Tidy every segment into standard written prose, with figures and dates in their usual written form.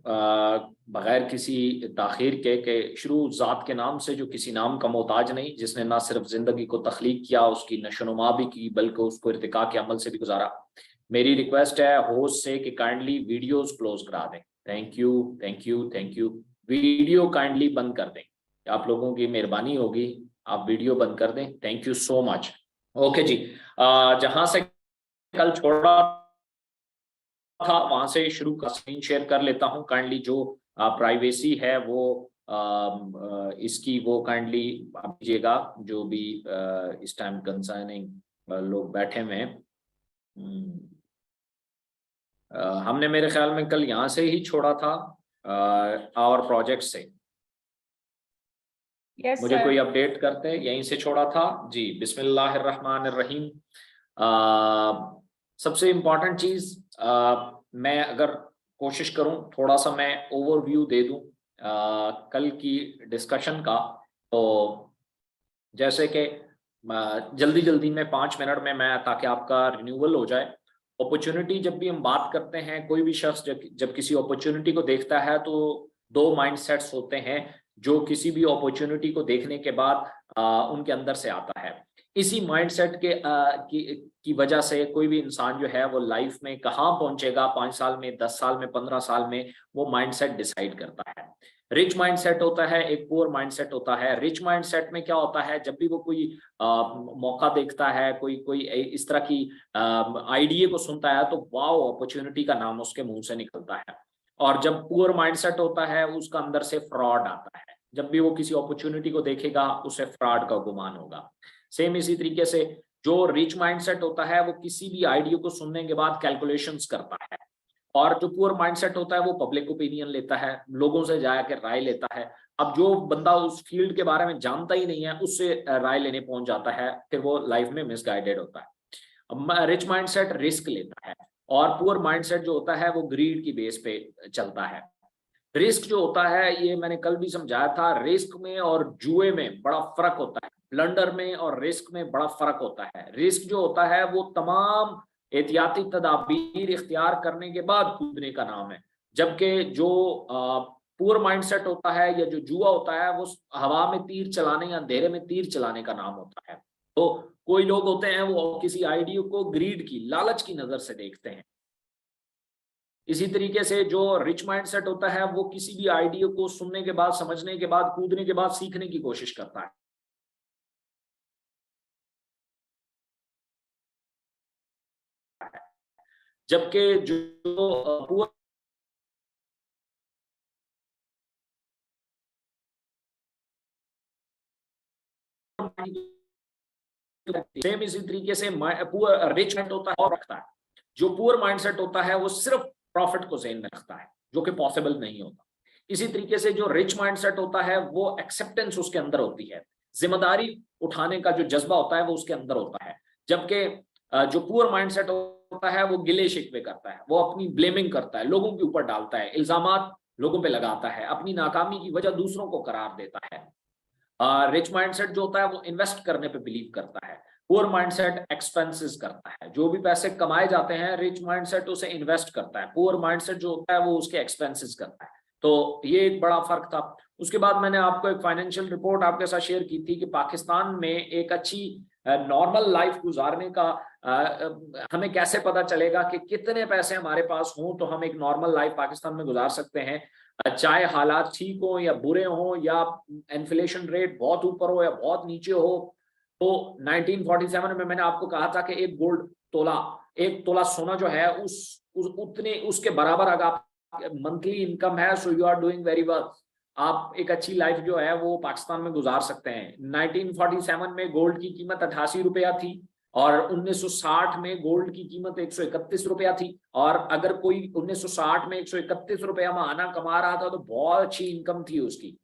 बगैर किसी ताखीर के शुरू ज़ात के नाम से जो किसी नाम का मोहताज नहीं, जिसने ना सिर्फ ज़िंदगी को तख्लीक किया, उसकी नशोनुमा भी की, बल्कि उसको इर्तिका के अमल से भी गुजारा। मेरी रिक्वेस्ट है होस्ट से कि काइंडली वीडियोस क्लोज करा दें। Thank you, thank you, thank you. Video kindly बंद कर दें, आप लोगों की मेहरबानी होगी, आप वीडियो बंद कर दें। Thank you so much. Okay जी, जहां से कल छोड़ा था वहां से शुरू का स्क्रीन शेयर कर लेता हूं। काइंडली जो प्राइवेसी है वो इसकी वो काइंडली आप दीजिएगा, जो भी इस टाइम कंसर्निंग लोग बैठे हुए हैं। हमने मेरे ख्याल में कल यहाँ से ही छोड़ा था और प्रोजेक्ट से। मुझे कोई अपडेट करते, यहीं से छोड़ा था जी। बिस्मिल्लाहिर्रहमानिर्रहीम। सबसे इम्पॉर्टेंट चीज, मैं अगर कोशिश करूं थोड़ा सा मैं ओवरव्यू दे दूं कल की डिस्कशन का। तो जैसे कि जल्दी जल्दी में 5 मिनट में मैं, ताकि आपका रिन्यूअल हो जाए। अपॉर्चुनिटी जब भी हम बात करते हैं, कोई भी शख्स जब किसी अपॉर्चुनिटी को देखता है तो दो माइंडसेट्स होते हैं जो किसी भी अपॉर्चुनिटी को देखने के बाद उनके अंदर से आता है। इसी माइंडसेट की वजह से कोई भी इंसान जो है वो लाइफ में कहाँ पहुंचेगा, 5 साल में, 10 साल में, 15 साल में, वो माइंडसेट डिसाइड करता है। रिच माइंडसेट होता है, एक पुअर माइंडसेट होता है। रिच माइंडसेट में क्या होता है, जब भी वो कोई मौका देखता है, कोई कोई इस तरह की आइडिया को सुनता है, तो वाओ अपॉर्चुनिटी का नाम उसके मुंह से निकलता है। और जब पुअर माइंडसेट होता है, उसका अंदर से फ्रॉड आता है। जब भी वो किसी अपॉर्चुनिटी को देखेगा, उसे फ्रॉड का गुमान होगा। सेम इसी तरीके से जो रिच माइंडसेट होता है, वो किसी भी आइडिया को सुनने के बाद कैलकुलेशंस करता है। और जो पुअर माइंडसेट होता है, वो पब्लिक ओपिनियन लेता है, लोगों से जाकर राय लेता है। अब जो बंदा उस फील्ड के बारे में जानता ही नहीं है, उससे राय लेने पहुंच जाता है, फिर वो लाइफ में मिसगाइडेड होता है। अब रिच माइंडसेट रिस्क लेता है, और पुअर माइंडसेट जो होता है वो ग्रीड की बेस पे चलता है। रिस्क जो होता है, ये मैंने कल भी समझाया था, रिस्क में और जुए में बड़ा फर्क होता है। ब्लंडर में और रिस्क में बड़ा फर्क होता है। रिस्क जो होता है वो तमाम एहतियाती तदाबीर इख्तियार करने के बाद कूदने का नाम है, जबकि जो पुअर माइंडसेट होता है या जो जुआ होता है, वो हवा में तीर चलाने या अंधेरे में तीर चलाने का नाम होता है। तो कोई लोग होते हैं वो किसी आइडिया को ग्रीड की, लालच की नजर से देखते हैं। इसी तरीके से जो रिच माइंडसेट होता है, वो किसी भी आइडिया को सुनने के बाद, समझने के बाद, कूदने के बाद सीखने की कोशिश करता है। जबकि जो पुअर सेम इसी तरीके से पुअर रिच माइंड होता है और रखता है। जो पुअर माइंडसेट होता है वो सिर्फ प्रॉफिट को ज़हन में रखता है, जो कि पॉसिबल नहीं होता। इसी तरीके से जो रिच माइंडसेट होता है, वो एक्सेप्टेंस उसके अंदर होती है, जिम्मेदारी उठाने का जो जज्बा होता है वो उसके अंदर होता है। जबकि जो पुअर माइंडसेट होता है वो गिले शिकवे करता है, वो अपनी ब्लेमिंग करता है, लोगों के ऊपर डालता है, इल्जामात लोगों पे लगाता है, अपनी नाकामी की वजह दूसरों को करार देता है। रिच माइंडसेट जो होता है वो इन्वेस्ट करने पे बिलीव करता है। पुअर माइंडसेट एक्सपेंसेस करता है, जो भी पैसे कमाए जाते हैं रिच माइंडसेट उसे इन्वेस्ट करता है। पुअर माइंडसेट जो होता है वो उसके एक्सपेंसेस करता है। तो ये एक बड़ा फर्क था। उसके बाद मैंने आपको एक फाइनेंशियल रिपोर्ट आपके साथ शेयर की थी कि पाकिस्तान में एक अच्छी नॉर्मल लाइफ गुजारने का हमें कैसे पता चलेगा कि कितने पैसे हमारे पास हों तो हम एक नॉर्मल लाइफ पाकिस्तान में गुजार सकते हैं, चाहे हालात ठीक हो या बुरे हो, या इन्फ्लेशन रेट बहुत ऊपर हो या बहुत नीचे हो। तो 1947 में मैंने आपको कहा था कि एक तोला सोना जो है उतने उसके बराबर अगर आप मंथली इनकम है, so you are doing very well. आप एक अच्छी लाइफ जो है वो पाकिस्तान में गुजार सकते हैं। 1947 में गोल्ड की कीमत 88 रुपया थी, और 1960 में गोल्ड की कीमत 131 रुपया थी। और अगर कोई 1960 में 131 रुपया महाना कमा रहा था तो बहुत अच्छी इनकम थी उसकी।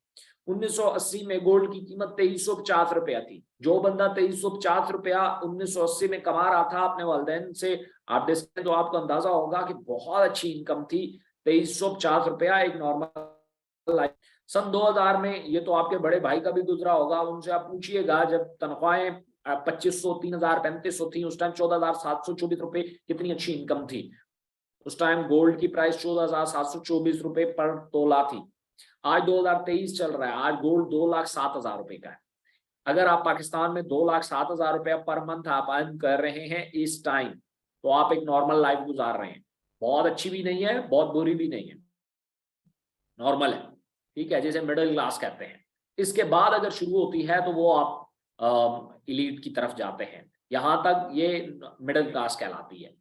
1980 में गोल्ड की कीमत 2350 रुपया थी। जो बंदा 2350 रुपया 1980 में कमा रहा था अपने वालिदैन से, आप देखते तो आपको अंदाजा होगा कि बहुत अच्छी इनकम थी। 2350 रुपया एक नॉर्मल लाइफ। सन 2000 में, ये तो आपके बड़े भाई का भी गुजरा होगा, उनसे आप पूछिएगा, जब तनख्वाहें 2500, 3000, 3500 थी, उस टाइम 14,724 रुपए, कितनी अच्छी इनकम थी। उस टाइम गोल्ड की प्राइस 14,724 रुपए पर तोला थी। आज 2023 चल रहा है, आज गोल्ड 2,07,000 रुपए का है। अगर आप पाकिस्तान में 2,07,000 रुपया पर मंथ आप अर्न कर रहे हैं इस टाइम, तो आप एक नॉर्मल लाइफ गुजार रहे हैं। बहुत अच्छी भी नहीं है, बहुत बुरी भी नहीं है, नॉर्मल है, ठीक है, जैसे मिडिल क्लास कहते हैं। इसके बाद अगर शुरू होती है तो वो आप इलीट की तरफ जाते हैं, यहां तक ये मिडिल क्लास कहलाती है।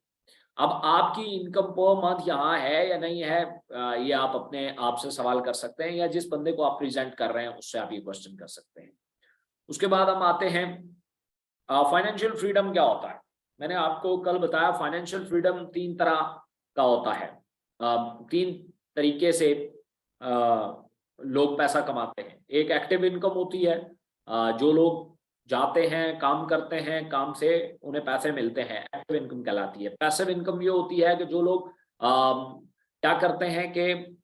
अब आपकी इनकम पर मंथ यहाँ है या नहीं है, ये आप अपने आप से सवाल कर सकते हैं, या जिस बंदे को आप प्रेजेंट कर रहे हैं उससे आप ये क्वेश्चन कर सकते हैं। उसके बाद हम आते हैं फाइनेंशियल फ्रीडम क्या होता है। मैंने आपको कल बताया फाइनेंशियल फ्रीडम 3 तरह का होता है। 3 तरीके से लोग पैसा कमाते हैं। एक एक्टिव इनकम होती है, जो लोग जाते हैं, काम करते हैं, काम से उन्हें पैसे मिलते हैं, एक्टिव इनकम कहलाती है। पैसिव इनकम ये होती है कि जो लोग क्या करते हैं कि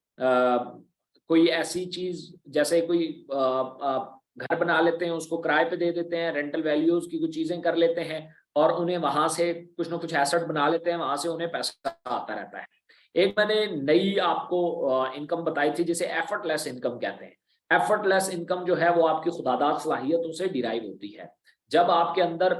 कोई ऐसी चीज जैसे कोई घर बना लेते हैं, उसको किराए पे दे देते हैं, रेंटल वैल्यूज की कुछ चीजें कर लेते हैं और उन्हें वहां से कुछ ना कुछ एसेट बना लेते हैं, वहां से उन्हें पैसा आता रहता है। एक मैंने नई आपको इनकम बताई थी जिसे एफर्टलेस इनकम कहते हैं। एफर्टलेस इनकम जो है वो आपकी खुदादाद सलाहियतों से डिराइव होती है। जब आपके अंदर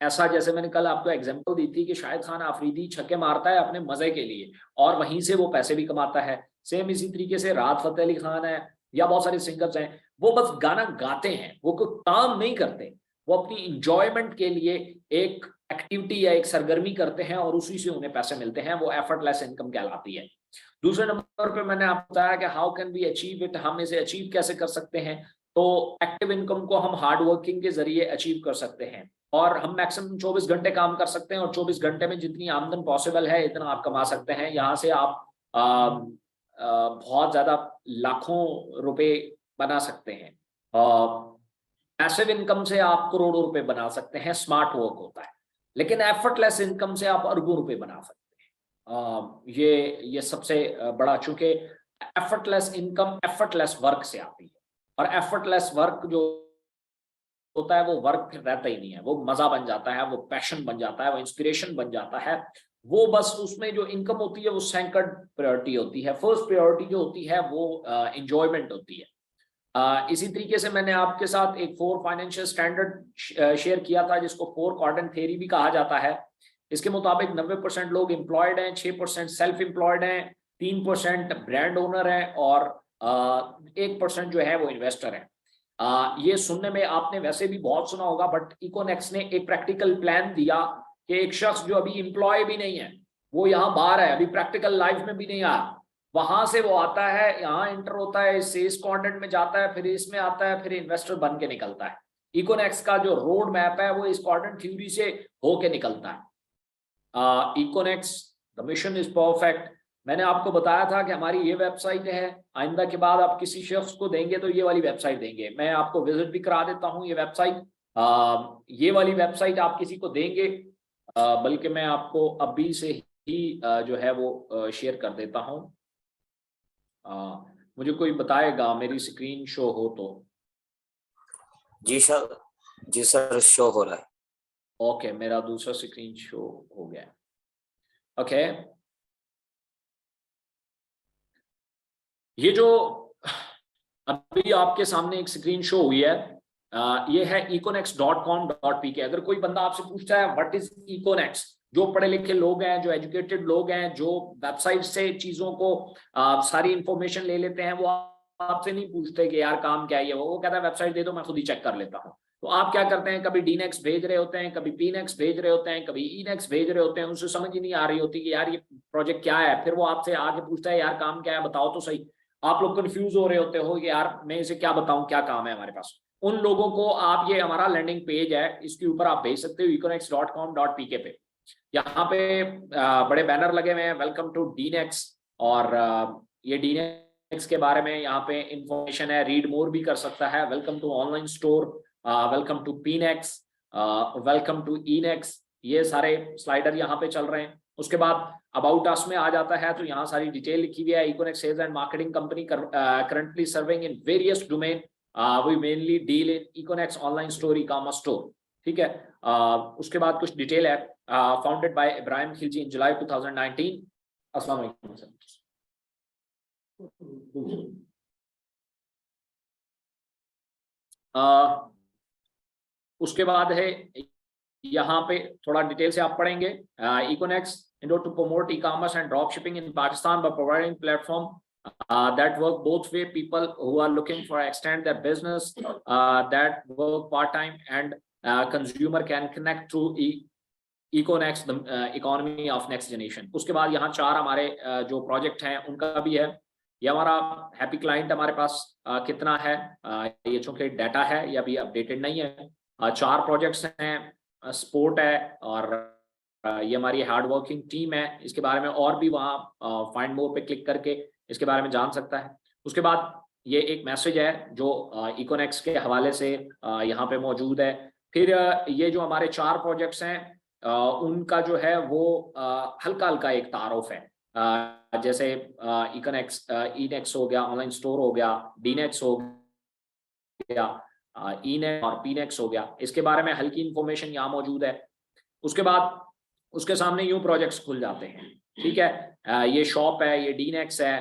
ऐसा, जैसे मैंने कल आपको एग्जांपल दी थी कि शाहिद खान आफरीदी छक्के मारता है अपने मजे के लिए और वहीं से वो पैसे भी कमाता है। सेम इसी तरीके से राहत फतेह अली खान है या बहुत सारे सिंगर्स हैं, वो बस गाना गाते हैं, वो कोई काम नहीं करते, वो अपनी इंजॉयमेंट के लिए एक एक्टिविटी या एक सरगर्मी करते हैं और उसी से उन्हें पैसे मिलते हैं, वो एफर्टलेस इनकम कहलाती है। दूसरे नंबर पे मैंने आपको बताया कि how can we achieve it, हम इसे अचीव कैसे कर सकते हैं। तो एक्टिव इनकम को हम हार्ड वर्किंग के जरिए अचीव कर सकते हैं और हम मैक्सिमम 24 घंटे काम कर सकते हैं और 24 घंटे में जितनी आमदन पॉसिबल है इतना आप कमा सकते हैं। यहाँ से आप बहुत ज्यादा लाखों रुपए बना सकते हैं। पैसिव इनकम से आप करोड़ों रुपए बना सकते हैं, स्मार्ट वर्क होता है। लेकिन एफर्टलेस इनकम से आप अरबों रुपए बना सकते हैं। ये सबसे बड़ा, चूंकि एफर्टलेस इनकम एफर्टलेस वर्क से आती है और एफर्टलेस वर्क जो होता है वो वर्क फिर रहता ही नहीं है, वो मजा बन जाता है, वो पैशन बन जाता है, वो इंस्पिरेशन बन जाता है। वो बस उसमें जो इनकम होती है वो सेकंड प्रायोरिटी होती है। फर्स्ट प्रायोरिटी जो होती है वो एंजॉयमेंट होती है। इसी तरीके से मैंने आपके साथ एक 4 फाइनेंशियल स्टैंडर्ड शेयर किया था जिसको 4 क्वाड्रेंट थ्योरी भी कहा जाता है। इसके मुताबिक 90% लोग एम्प्लॉयड हैं, 6% सेल्फ एम्प्लॉयड हैं, 3% ब्रांड ओनर हैं और 1% जो है वो इन्वेस्टर है। ये सुनने में आपने वैसे भी बहुत सुना होगा, बट इकोनेक्स ने एक प्रैक्टिकल प्लान दिया कि एक शख्स जो अभी एम्प्लॉय भी नहीं है, वो यहाँ बाहर है, अभी प्रैक्टिकल लाइफ में भी नहीं आया, वहां से वो आता है, यहाँ इंटर होता है, इस क्वाड्रेंट में जाता है, फिर इसमें आता है, फिर इन्वेस्टर बन के निकलता है। इकोनेक्स का जो रोड मैप है वो इस क्वाड्रेंट थ्योरी से होके निकलता है। इकोनेक्स द मिशन इज परफेक्ट। मैंने आपको बताया था कि हमारी ये वेबसाइट है, आइंदा के बाद आप किसी शख्स को देंगे तो ये वाली वेबसाइट देंगे। मैं आपको विजिट भी करा देता हूँ ये वेबसाइट। ये वाली वेबसाइट आप किसी को देंगे, बल्कि मैं आपको अभी से ही जो है वो शेयर कर देता हूँ। मुझे कोई बताएगा मेरी स्क्रीन शो हो तो? जी सर, जी सर, शो हो रहा है। ओके, मेरा दूसरा स्क्रीन शो हो गया। ओके, ये जो अभी आपके सामने एक स्क्रीन शो हुई है, ये है econex.com.pk। अगर कोई बंदा आपसे पूछता है व्हाट इज इकोनेक्स, जो पढ़े लिखे लोग हैं, जो एजुकेटेड लोग हैं, जो वेबसाइट से चीजों को सारी इंफॉर्मेशन ले लेते हैं, वो आपसे नहीं पूछते कि यार काम क्या है, वो कहता है वेबसाइट दे दो, मैं खुद ही चेक कर लेता हूँ। तो आप क्या करते हैं, कभी डीनेक्स भेज रहे होते हैं, कभी पीनेक्स भेज रहे होते हैं, कभी ईनेक्स भेज रहे होते हैं, उनसे समझ ही नहीं आ रही होती कि यार ये प्रोजेक्ट क्या है। फिर वो आपसे आके पूछता है यार काम क्या है, बताओ तो सही। आप लोग कंफ्यूज हो रहे होते हो कि यार मैं इसे क्या बताऊं, क्या काम है हमारे पास। उन लोगों को आप, ये हमारा लैंडिंग पेज है, इसके ऊपर आप भेज सकते हो econex.com.pk पे। यहाँ पे बड़े बैनर लगे हुए हैं, वेलकम टू डीनेक्स, और ये डीनेक्स के बारे में यहाँ पे इंफॉर्मेशन है, रीड मोर भी कर सकता है। Welcome to online store, welcome to Pinex, welcome to Enex, ये सारे स्लाइडर यहाँ पे चल रहे हैं। उसके बाद अबाउट अस में आ जाता है तो यहाँ सारी डिटेल लिखी हुई है। Econex sales and marketing company currently serving in various domain, we mainly deal in Econex online store, ecommerce store, ठीक है। उसके बाद कुछ डिटेल है, founded by Ibrahim Khilji in July 2019, अस्सलाम वालेकुम सर। उसके बाद है यहाँ पे थोड़ा डिटेल से आप पढ़ेंगे। इकोनेक्स in order to promote e-commerce and drop shipping in Pakistan by providing platform that work both way, people who are looking for extend their business that work part time and consumer can connect through Econext, the economy of next generation। उसके बाद यहाँ 4 हमारे जो project हैं उनका भी है। ये हमारा हैप्पी क्लाइंट हमारे पास कितना है, ये चूंकि डाटा है ये अभी अपडेटेड नहीं है। 4 प्रोजेक्ट्स हैं, स्पोर्ट है और ये हमारी हार्ड वर्किंग टीम है। इसके बारे में और भी वहाँ फाइंड मोर पे क्लिक करके इसके बारे में जान सकता है। उसके बाद ये एक मैसेज है जो इकोनेक्स के हवाले से यहाँ पे मौजूद है। फिर ये जो हमारे 4 प्रोजेक्ट्स हैं उनका जो है वो हल्का हल्का एक तारुफ है। जैसे इकोनेक्स इनेक्स हो गया, ऑनलाइन स्टोर हो गया, डीनेक्स हो गया, इनेक्स और पीनेक्स हो गया, इसके बारे में हल्की इंफॉर्मेशन यहाँ मौजूद है। उसके बाद उसके सामने यूं प्रोजेक्ट्स खुल जाते हैं, ठीक है। ये शॉप है, ये डीनेक्स है,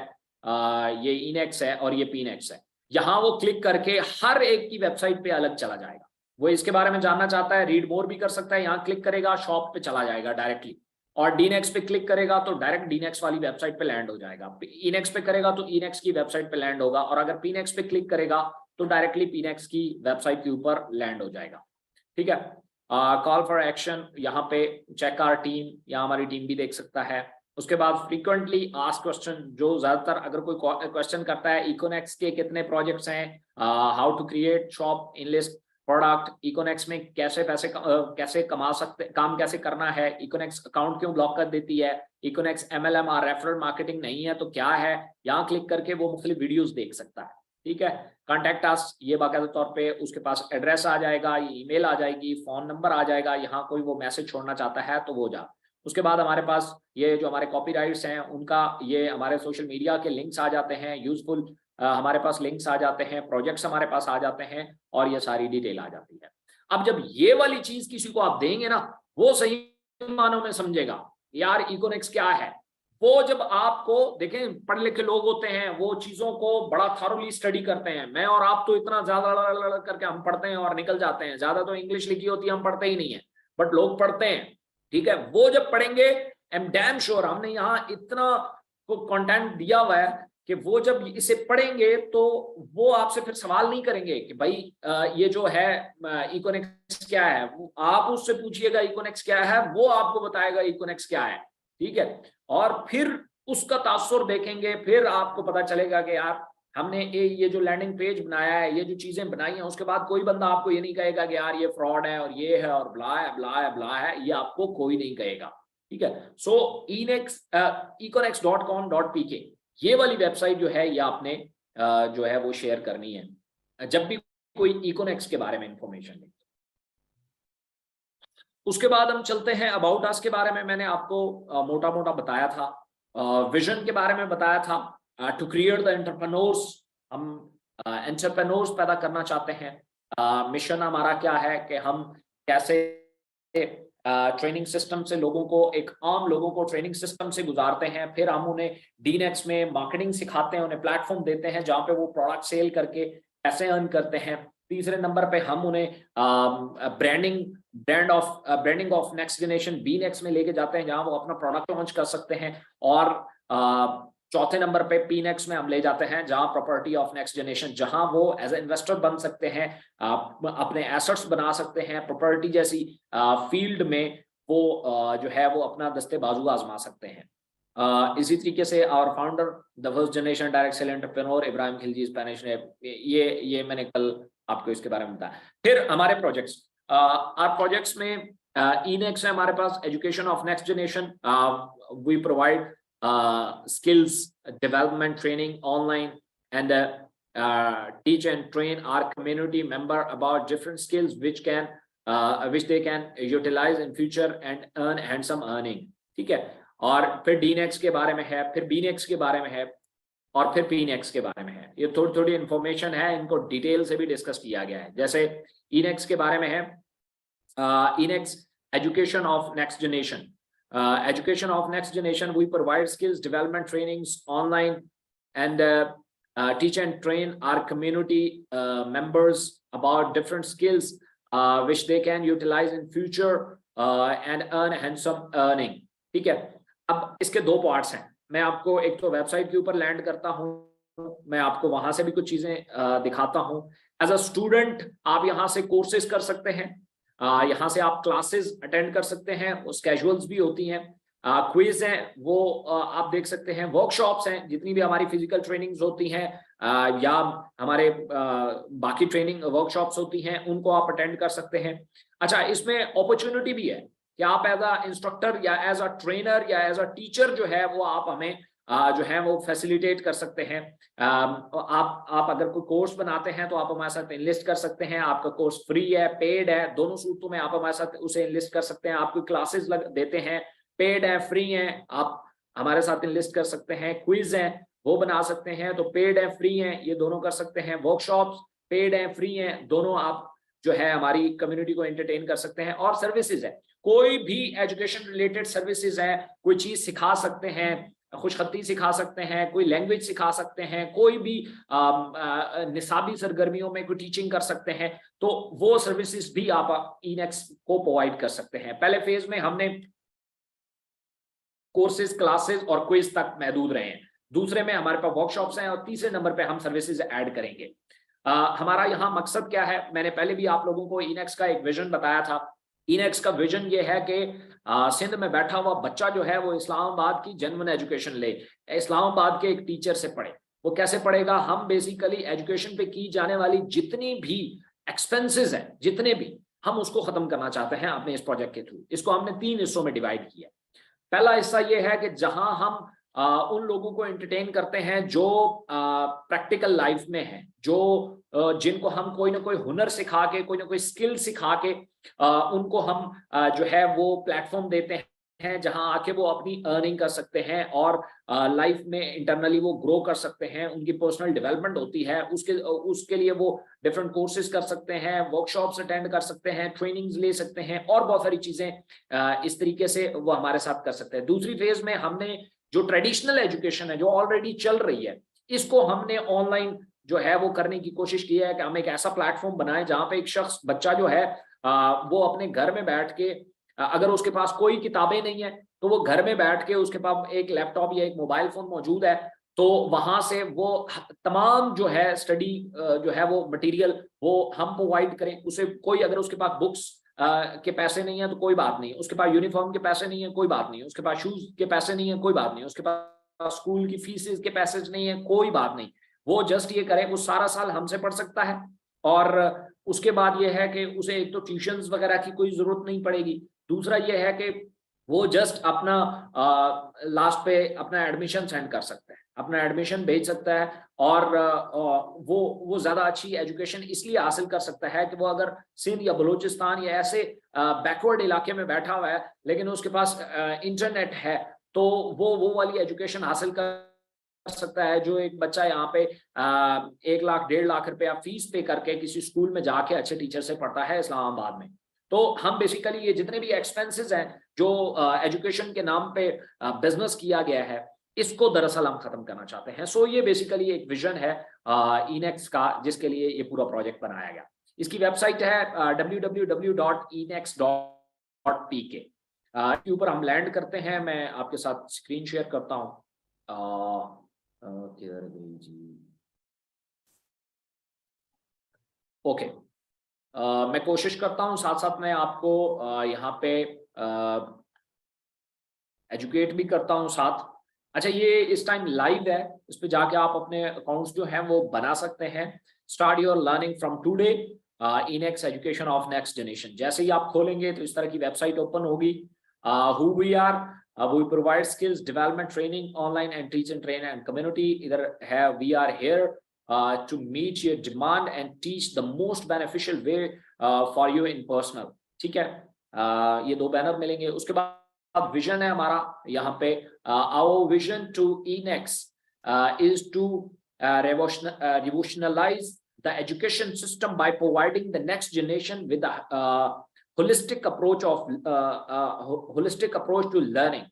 ये इनेक्स है और ये पीनेक्स है। यहाँ वो क्लिक करके हर एक की वेबसाइट पे अलग चला जाएगा। वो इसके बारे में जानना चाहता है, रीड मोर भी कर सकता है, यहाँ क्लिक करेगा शॉप पे चला जाएगा डायरेक्टली, और डीनेक्स पे क्लिक करेगा तो डायरेक्ट डीनेक्स वाली वेबसाइट पे लैंड हो जाएगा। इनेक्स पे करेगा तो इनेक्स की वेबसाइट पे लैंड होगा, और अगर पीनेक्स पे क्लिक करेगा तो डायरेक्टली पीनेक्स की वेबसाइट के ऊपर लैंड हो जाएगा, ठीक है। कॉल फॉर एक्शन, यहाँ पे चेक आवर टीम, यहाँ हमारी टीम भी देख सकता है। उसके बाद फ्रीक्वेंटली आस्क्ड क्वेश्चन, जो ज्यादातर अगर कोई क्वेश्चन करता है इकोनेक्स के कितने प्रोजेक्ट्स हैं, how to create shop in list product, Econex में कैसे पैसे कैसे कमा सकते, काम कैसे करना है, इकोनेक्स अकाउंट क्यों ब्लॉक कर देती है, इकोनेक्स एमएलएम और रेफरल मार्केटिंग नहीं है तो क्या है, यहाँ क्लिक करके वो मुख्तलिफ वीडियोस देख सकता है, ठीक है। कॉन्टैक्ट अस, ये बाकायदा तौर पे उसके पास एड्रेस आ जाएगा, ये ईमेल आ जाएगी, फोन नंबर आ जाएगा, यहाँ कोई वो मैसेज छोड़ना चाहता है तो वो जा। उसके बाद हमारे पास ये जो हमारे कॉपीराइट्स हैं उनका, ये हमारे सोशल मीडिया के लिंक्स आ जाते हैं, यूजफुल हमारे पास लिंक्स आ जाते हैं, प्रोजेक्ट्स हमारे पास आ जाते हैं और ये सारी डिटेल आ जाती है। अब जब ये वाली चीज किसी को आप देंगे ना, वो सही मानों में समझेगा यार इकोनेक्स क्या है। वो जब आपको देखें, पढ़े लिखे लोग होते हैं, वो चीजों को बड़ा थॉरली स्टडी करते हैं। मैं और आप तो इतना ज्यादा करके हम पढ़ते हैं और निकल जाते हैं, ज्यादा तो इंग्लिश लिखी होती है हम पढ़ते ही नहीं है, बट लोग पढ़ते हैं, ठीक है। वो जब पढ़ेंगे, आई एम डैम श्योर, हमने यहाँ इतना कंटेंट दिया हुआ है कि वो जब इसे पढ़ेंगे तो वो आपसे फिर सवाल नहीं करेंगे कि भाई ये जो है इकोनेक्स क्या है। आप उससे पूछिएगा इकोनेक्स क्या है, वो आपको बताएगा इकोनेक्स क्या है, ठीक है। और फिर उसका तासुर देखेंगे, फिर आपको पता चलेगा कि यार हमने ये जो लैंडिंग पेज बनाया है, ये जो चीजें बनाई हैं, उसके बाद कोई बंदा आपको ये नहीं कहेगा कि यार ये फ्रॉड है और ये है और ब्ला है ब्ला है ब्ला है, ये आपको कोई नहीं कहेगा, ठीक है। सो econex.com.pk ये वाली वेबसाइट जो है ये आपने जो है वो शेयर करनी है जब भी कोई इकोनेक्स के बारे में इंफॉर्मेशन ले। उसके बाद हम चलते हैं अबाउट अस के बारे में। मैंने आपको मोटा मोटा बताया था, विजन के बारे में बताया था, टू क्रिएट द एंटरप्रेन्योर्स, हम एंटरप्रेन्योर्स पैदा करना चाहते हैं। मिशन हमारा क्या है कि हम कैसे ट्रेनिंग सिस्टम से लोगों को, एक आम लोगों को ट्रेनिंग सिस्टम से गुजारते हैं, फिर हम उन्हें डीनेक्स में मार्केटिंग सिखाते हैं, उन्हें प्लेटफॉर्म देते हैं जहाँ पे वो प्रोडक्ट सेल करके पैसे अर्न करते हैं। तीसरे नंबर पे हम उन्हें ब्रांडिंग ऑफ नेक्स्ट जनरेशन बीनेक्स में लेके जाते हैं जहां वो अपना प्रोडक्ट लॉन्च कर सकते हैं। और चौथे नंबर पे पीनेक्स में हम ले जाते हैं जहां प्रॉपर्टी ऑफ नेक्स्ट जनरेशन, जहां वो एज ए इन्वेस्टर बन सकते हैं, अपने एसेट्स बना सकते हैं, प्रॉपर्टी जैसी फील्ड में वो जो है वो अपना दस्ते बाजू आजमा सकते हैं। इसी तरीके से our founder the first generation direct sell entrepreneur Ibrahim Khilji Spanish ने, ये मैंने कल आपको इसके बारे में बताया। फिर हमारे प्रोजेक्ट्स, आवर प्रोजेक्ट्स में इनेक्स है हमारे पास, education of next generation, we provide skills development training online and teach and train our community member about different skills which they can utilize in future and earn handsome earning, ठीक है। और फिर डीनेक्स के बारे में है, फिर बीनेक्स के बारे में है और फिर पीनेक्स के बारे में है। ये थोड़ी थोड़ी इंफॉर्मेशन है, इनको डिटेल से भी डिस्कस किया गया है। जैसे इनेक्स के बारे में है, Inex education of next generation, education of next generation, we provide skills development trainings online and teach and train our community members about different skills which they can utilize in future and earn handsome earning. ठीक है, अब इसके दो parts हैं. मैं आपको एक तो वेबसाइट के ऊपर लैंड करता हूँ, मैं आपको वहां से भी कुछ चीजें दिखाता हूँ. एज अ स्टूडेंट आप यहाँ से कोर्सेज कर सकते हैं, यहाँ से आप क्लासेस अटेंड कर सकते हैं, वो स्केजुअल्स भी होती हैं, क्विज हैं वो आप देख सकते हैं, वर्कशॉप्स हैं, जितनी भी हमारी फिजिकल ट्रेनिंग्स होती हैं या हमारे बाकी ट्रेनिंग वर्कशॉप्स होती हैं उनको आप अटेंड कर सकते हैं. अच्छा, इसमें अपॉर्चुनिटी भी है कि आप एज अ इंस्ट्रक्टर या एज अ ट्रेनर या एज अ टीचर जो है वो आप हमें जो है वो फैसिलिटेट कर सकते हैं. आप अगर कोई कोर्स बनाते हैं तो आप हमारे साथ इनलिस्ट कर सकते हैं. आपका कोर्स फ्री है, पेड है, दोनों सूरतों में आप हमारे साथ उसे इनलिस्ट कर सकते हैं. आप कोई क्लासेस देते हैं, पेड है, फ्री है, आप हमारे साथ इनलिस्ट कर सकते हैं. क्विज है वो बना सकते हैं, तो पेड है, फ्री है, ये दोनों कर सकते हैं. वर्कशॉप्स पेड है, फ्री है, दोनों आप जो है हमारी कम्युनिटी को एंटरटेन कर सकते हैं. और सर्विसेज है, कोई भी एजुकेशन रिलेटेड सर्विसेज है, कोई चीज सिखा सकते हैं, खुशखती सिखा सकते हैं, कोई लैंग्वेज सिखा सकते हैं, कोई भी निसाबी सरगर्मियों में कोई टीचिंग कर सकते हैं, तो वो सर्विसेज भी आप इनेक्स को प्रोवाइड कर सकते हैं. पहले फेज में हमने कोर्सेज, क्लासेस और क्विज तक महदूद रहे हैं. दूसरे में हमारे पास वर्कशॉप्स हैं और तीसरे नंबर पे हम सर्विसेज ऐड करेंगे. हमारा यहाँ मकसद क्या है, मैंने पहले भी आप लोगों को इनेक्स का एक विजन बताया था. इनेक्स का विजन ये है कि सिंध में बैठा हुआ बच्चा जो है वो इस्लामाबाद की जेन्युइन एजुकेशन ले, इस्लामाबाद के एक टीचर से पढ़े. वो कैसे पढ़ेगा, हम बेसिकली एजुकेशन पे की जाने वाली जितनी भी एक्सपेंसेस हैं, जितने भी, हम उसको खत्म करना चाहते हैं अपने इस प्रोजेक्ट के थ्रू. इसको हमने 3 हिस्सों में डिवाइड किया. पहला हिस्सा ये है कि जहां हम उन लोगों को एंटरटेन करते हैं जो प्रैक्टिकल लाइफ में हैं, जो जिनको हम कोई ना कोई हुनर सिखा के, कोई ना कोई स्किल सिखा के उनको हम जो है वो प्लेटफॉर्म देते हैं जहां आके वो अपनी अर्निंग कर सकते हैं और लाइफ में इंटरनली वो ग्रो कर सकते हैं. उनकी पर्सनल डेवलपमेंट होती है, उसके लिए वो डिफरेंट कोर्सेज कर सकते हैं, वर्कशॉप्स अटेंड कर सकते हैं, ट्रेनिंग्स ले सकते हैं और बहुत सारी चीजें इस तरीके से वो हमारे साथ कर सकते हैं. दूसरी फेज में हमने जो ट्रेडिशनल एजुकेशन है जो ऑलरेडी चल रही है, इसको हमने ऑनलाइन जो है वो करने की कोशिश की है कि हम एक ऐसा प्लेटफॉर्म बनाएं जहां पे एक शख्स, बच्चा जो है वो अपने घर में बैठ के, अगर उसके पास कोई किताबें नहीं है तो वो घर में बैठ के, उसके पास एक लैपटॉप या एक मोबाइल फोन मौजूद है, तो वहां से वो तमाम जो है स्टडी जो है वो मटेरियल वो हम प्रोवाइड करें. उसे कोई, अगर उसके पास बुक्स के पैसे नहीं है तो कोई बात नहीं, उसके पास यूनिफॉर्म के पैसे नहीं है कोई बात नहीं, उसके पास शूज के पैसे नहीं है कोई बात नहीं, उसके पास स्कूल की फीसेस के पैसे नहीं है कोई बात नहीं, वो जस्ट ये करे, वो सारा साल हमसे पढ़ सकता है. और उसके बाद ये है कि उसे एक तो ट्यूशंस वगैरह की कोई जरूरत नहीं पड़ेगी. दूसरा ये है कि वो जस्ट अपना लास्ट पे अपना एडमिशन सेंड कर सकता है, अपना एडमिशन भेज सकता है और वो ज्यादा अच्छी एजुकेशन इसलिए हासिल कर सकता है कि वो अगर सिंध या बलूचिस्तान या ऐसे बैकवर्ड इलाके में बैठा हुआ है लेकिन उसके पास इंटरनेट है, तो वो वाली एजुकेशन हासिल कर सकता है जो एक बच्चा यहाँ पे 1 लाख 1.5 लाख रुपया फीस पे करके किसी स्कूल में जाके अच्छे टीचर से पढ़ता है इस्लामाबाद में. तो हम बेसिकली ये जितने भी एक्सपेंसेस हैं जो एजुकेशन के नाम पे बिजनेस किया गया है, इसको दरअसल हम खत्म करना चाहते हैं. सो ये बेसिकली एक विजन है इनेक्स का, जिसके लिए ये पूरा प्रोजेक्ट बनाया गया. इसकी वेबसाइट है www.enex.pk. के ऊपर हम लैंड करते हैं. मैं आपके साथ स्क्रीन शेयर करता हूँ. ओके, मैं कोशिश करता हूँ साथ साथ मैं आपको यहाँ पे एजुकेट भी करता हूँ साथ. अच्छा, ये इस टाइम लाइव है, इस पे जाके आप अपने अकाउंट्स जो हैं वो बना सकते हैं. Start your learning from today, Inex education of next generation. जैसे ही आप खोलेंगे तो इस तरह की वेबसाइट ओपन होगी. Who we are, we provide skills development training online and teach and train and community. Either have we are here to meet your demand and teach the most beneficial way for you in personal. ठीक है, ये 2 banner मिलेंगे. उसके बाद vision है हमारा यहाँ पे. our vision to Enex is to revolutionize the education system by providing the next generation with the holistic approach of holistic approach to learning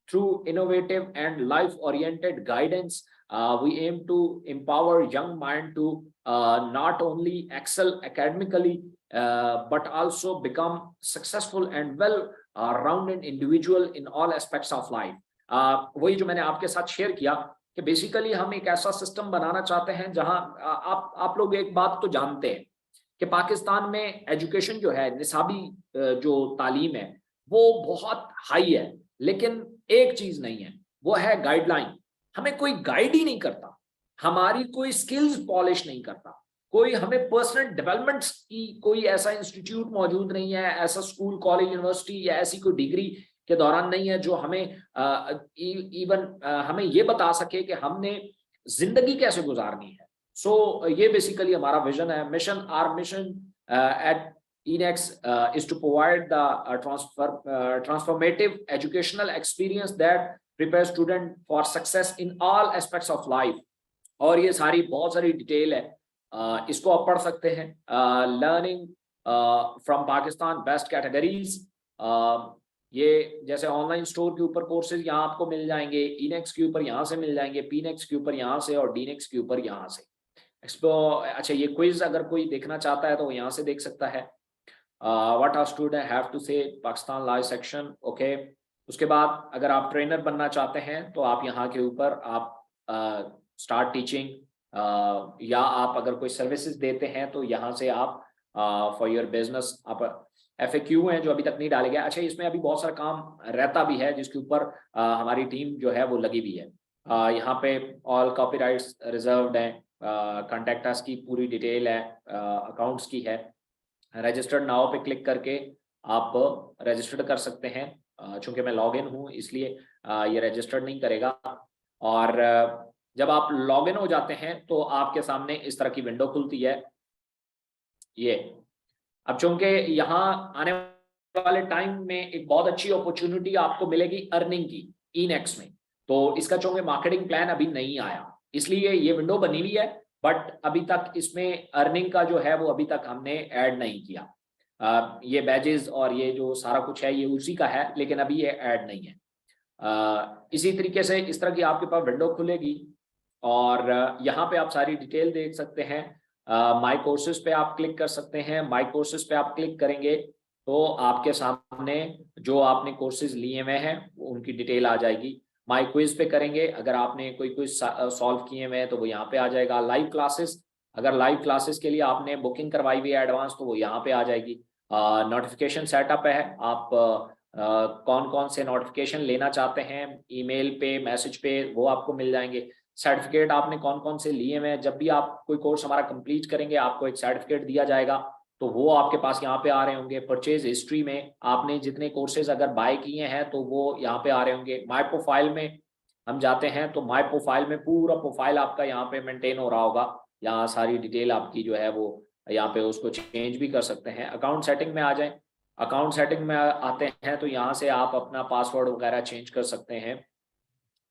through innovative and life-oriented guidance. We aim to empower young mind to not only excel academically but also become successful and well-rounded individual in all aspects of life. वही जो मैंने आपके साथ share किया कि basically हम एक ऐसा सिस्टम बनाना चाहते हैं जहां आप लोग एक बात तो जानते हैं कि पाकिस्तान में एजुकेशन जो है, निसाबी जो तालीम है वो बहुत हाई है, लेकिन एक चीज नहीं है, वो है गाइडलाइन। हमें कोई गाइड ही नहीं करता, हमारी कोई स्किल्स पॉलिश नहीं करता, कोई हमें पर्सनल डेवलपमेंट की कोई ऐसा इंस्टीट्यूट मौजूद नहीं है, ऐसा स्कूल कॉलेज यूनिवर्सिटी या ऐसी कोई डिग्री के दौरान नहीं है जो हमें हमें ये बता सके कि हमने जिंदगी कैसे गुजारनी है। सो ये बेसिकली हमारा विजन है, mission. Our mission at ENAX is to provide the transformative educational experience that prepares student for success in all aspects of life। और ये सारी बहुत सारी डिटेल है, इसको आप पढ़ सकते हैं। Learning from Pakistan best categories, ये जैसे ऑनलाइन स्टोर के ऊपर कोर्सेज यहाँ आपको मिल जाएंगे, ENAX के ऊपर यहाँ से मिल जाएंगे, PNAX के ऊपर यहाँ से, और DNAX के ऊपर यहाँ से। अच्छा, ये क्विज अगर कोई देखना चाहता है तो यहाँ से देख सकता है। What our student have to say, Pakistan live section, okay. उसके बाद अगर आप ट्रेनर बनना चाहते हैं तो आप यहाँ के ऊपर आप स्टार्ट टीचिंग, या आप अगर कोई सर्विसेज देते हैं तो यहाँ से आप फॉर योर बिजनेस आप FAQ हैं जो अभी तक नहीं डाले गए। अच्छा, इसमें अभी बहुत सारा काम रहता भी है जिसके ऊपर हमारी टीम जो है वो लगी हुई है। यहाँ पे ऑल कॉपीराइट्स रिजर्व्ड हैं, कॉन्टैक्ट अस की पूरी डिटेल है, अकाउंट्स की है। रजिस्टर्ड नाउ पे क्लिक करके आप रजिस्टर्ड कर सकते हैं। चूंकि मैं लॉग इन हूँ इसलिए ये रजिस्टर्ड नहीं करेगा। और जब आप लॉग इन हो जाते हैं तो आपके सामने इस तरह की विंडो खुलती है। ये अब चूंकि यहाँ आने वाले टाइम में एक बहुत अच्छी अपॉर्चुनिटी आपको मिलेगी अर्निंग की ENAX में, तो इसका चूंकि मार्केटिंग प्लान अभी नहीं आया इसलिए ये विंडो बनी हुई है, बट अभी तक इसमें अर्निंग का जो है वो अभी तक हमने ऐड नहीं किया। ये बैजेस और ये जो सारा कुछ है ये उसी का है, लेकिन अभी ये ऐड नहीं है। इसी तरीके से इस तरह की आपके पास विंडो खुलेगी और यहाँ पे आप सारी डिटेल देख सकते हैं। माई कोर्सेज पे आप क्लिक कर सकते हैं। माई कोर्सेज पे आप क्लिक करेंगे तो आपके सामने जो आपने कोर्सेज लिए हुए हैं उनकी डिटेल आ जाएगी। माई क्विज पे करेंगे, अगर आपने कोई क्विज सॉल्व किए हुए हैं तो वो यहाँ पे आ जाएगा। लाइव क्लासेस, अगर लाइव क्लासेस के लिए आपने बुकिंग करवाई हुई है एडवांस तो वो यहाँ पे आ जाएगी। नोटिफिकेशन सेटअप है, आप कौन कौन से नोटिफिकेशन लेना चाहते हैं ईमेल पे, मैसेज पे, वो आपको मिल जाएंगे। सर्टिफिकेट आपने कौन कौन से लिए हुए हैं, जब भी आप कोई कोर्स हमारा कंप्लीट करेंगे आपको एक सर्टिफिकेट दिया जाएगा तो वो आपके पास यहाँ पे आ रहे होंगे। परचेज हिस्ट्री में आपने जितने कोर्सेज अगर बाय किए हैं तो वो यहाँ पे आ रहे होंगे। माय प्रोफाइल में हम जाते हैं तो माय प्रोफाइल में पूरा प्रोफाइल आपका यहाँ पे मेंटेन हो रहा होगा। यहाँ सारी डिटेल आपकी जो है वो यहाँ पे उसको चेंज भी कर सकते हैं। अकाउंट सेटिंग में आ जाएं, अकाउंट सेटिंग में आते हैं तो यहाँ से आप अपना पासवर्ड वगैरह चेंज कर सकते हैं।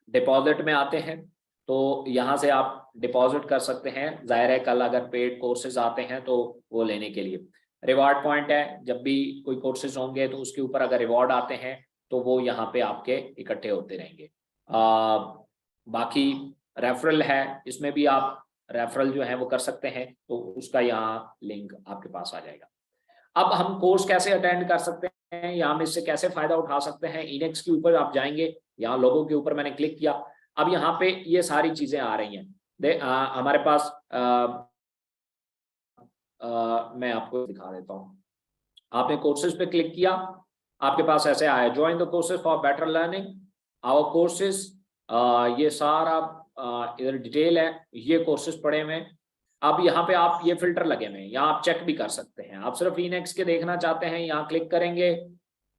डिपॉजिट में आते हैं तो यहाँ से आप डिपॉजिट कर सकते हैं। जाहिर है कल अगर पेड कोर्सेज आते हैं तो वो लेने के लिए। रिवॉर्ड पॉइंट है, जब भी कोई कोर्सेज होंगे तो उसके ऊपर अगर रिवॉर्ड आते हैं तो वो यहाँ पे आपके इकट्ठे होते रहेंगे। बाकी रेफरल है, इसमें भी आप रेफरल जो है वो कर सकते हैं, तो उसका यहाँ लिंक आपके पास आ जाएगा। अब हम कोर्स कैसे अटेंड कर सकते हैं, यहाँ में इससे कैसे फायदा उठा सकते हैं। ENAX के ऊपर आप जाएंगे, यहाँ लोगों के ऊपर मैंने क्लिक किया, अब यहाँ पे ये सारी चीजें आ रही हैं। हमारे पास मैं आपको दिखा देता हूँ। आपने कोर्सेज पे क्लिक किया, आपके पास ऐसे आया join the courses for better learning, our courses. ये सारा इधर डिटेल है, ये कोर्सेज पड़े हुए हैं। अब यहाँ पे आप ये फिल्टर लगे हुए हैं, यहाँ आप चेक भी कर सकते हैं। आप सिर्फ ENAX के देखना चाहते हैं, यहाँ क्लिक करेंगे,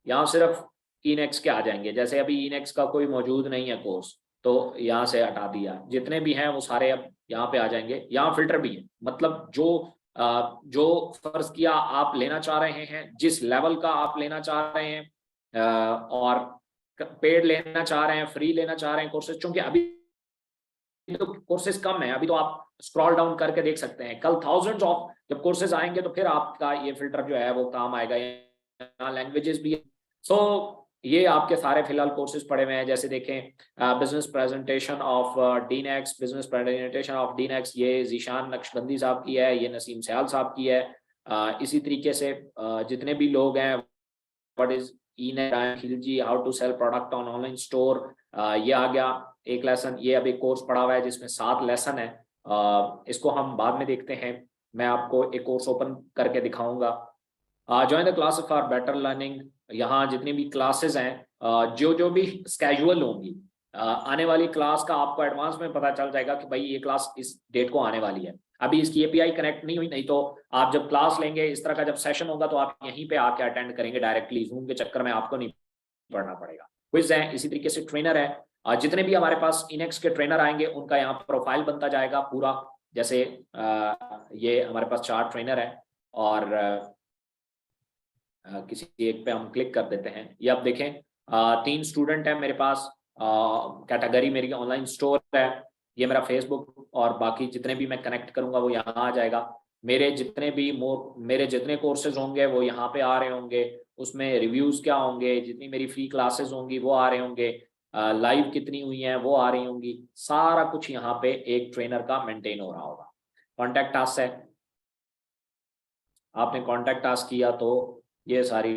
यहाँ सिर्फ ENAX के आ जाएंगे। जैसे अभी ENAX का कोई मौजूद नहीं है कोर्स तो यहाँ से हटा दिया, जितने भी हैं वो सारे अब यहाँ पे आ जाएंगे। यहाँ फिल्टर भी है, मतलब जो फर्ज किया आप लेना चाह रहे हैं, जिस लेवल का आप लेना चाह रहे हैं, और पेड लेना चाह रहे हैं, फ्री लेना चाह रहे हैं कोर्सेज, चूंकि अभी तो कोर्सेज कम है, अभी तो आप स्क्रॉल डाउन करके देख सकते हैं। कल थाउजेंड्स ऑफ जब कोर्सेज आएंगे तो फिर आपका ये फिल्टर जो है वो काम आएगा। यहाँ लैंग्वेजेस भी है। सो ये आपके सारे फिलहाल कोर्सेज पड़े हुए हैं। जैसे देखें business presentation of Dinex, business presentation of Dinex, ये जीशान नक्शबंदी साहब की है, ये नसीम सयाल साहब की है। इसी तरीके से जितने भी लोग हैं, what is Khilji, how to sell product on online store, ये आ गया एक लेसन। ये अभी कोर्स पड़ा हुआ है जिसमें 7 लेसन है। इसको हम बाद में देखते हैं, मैं आपको एक कोर्स ओपन करके दिखाऊंगा। Join the class for better learning. यहाँ जितनी भी क्लासेस हैं, जो भी स्केजुअल होंगी, आने वाली क्लास का आपको एडवांस में पता चल जाएगा कि भाई ये क्लास इस डेट को आने वाली है। अभी इसकी एपीआई कनेक्ट नहीं हुई, नहीं तो आप जब क्लास लेंगे, इस तरह का जब सेशन होगा तो आप यहीं पे आके अटेंड करेंगे डायरेक्टली। जूम के चक्कर में आपको नहीं पढ़ना पड़ेगा। क्विज है, इसी तरीके से ट्रेनर है। जितने भी हमारे पास इनेक्स के ट्रेनर आएंगे उनका यहाँ प्रोफाइल बनता जाएगा पूरा। जैसे ये हमारे पास 4 ट्रेनर है और किसी एक पे हम क्लिक कर देते हैं। ये आप देखें 3 स्टूडेंट है मेरे पास। कैटेगरी मेरी ऑनलाइन स्टोर है। ये मेरा फेसबुक और बाकी जितने भी मैं कनेक्ट करूंगा वो यहाँ आ जाएगा। मेरे जितने कोर्सेज होंगे वो यहाँ पे आ रहे होंगे। उसमें रिव्यूज क्या होंगे, जितनी मेरी फ्री क्लासेस होंगी वो आ रहे होंगे, लाइव कितनी हुई हैं वो आ रही होंगी। सारा कुछ यहाँ पे एक ट्रेनर का मेंटेन हो रहा होगा। कॉन्टैक्ट टास्क है, आपने कॉन्टैक्ट टास्क किया तो ये सारी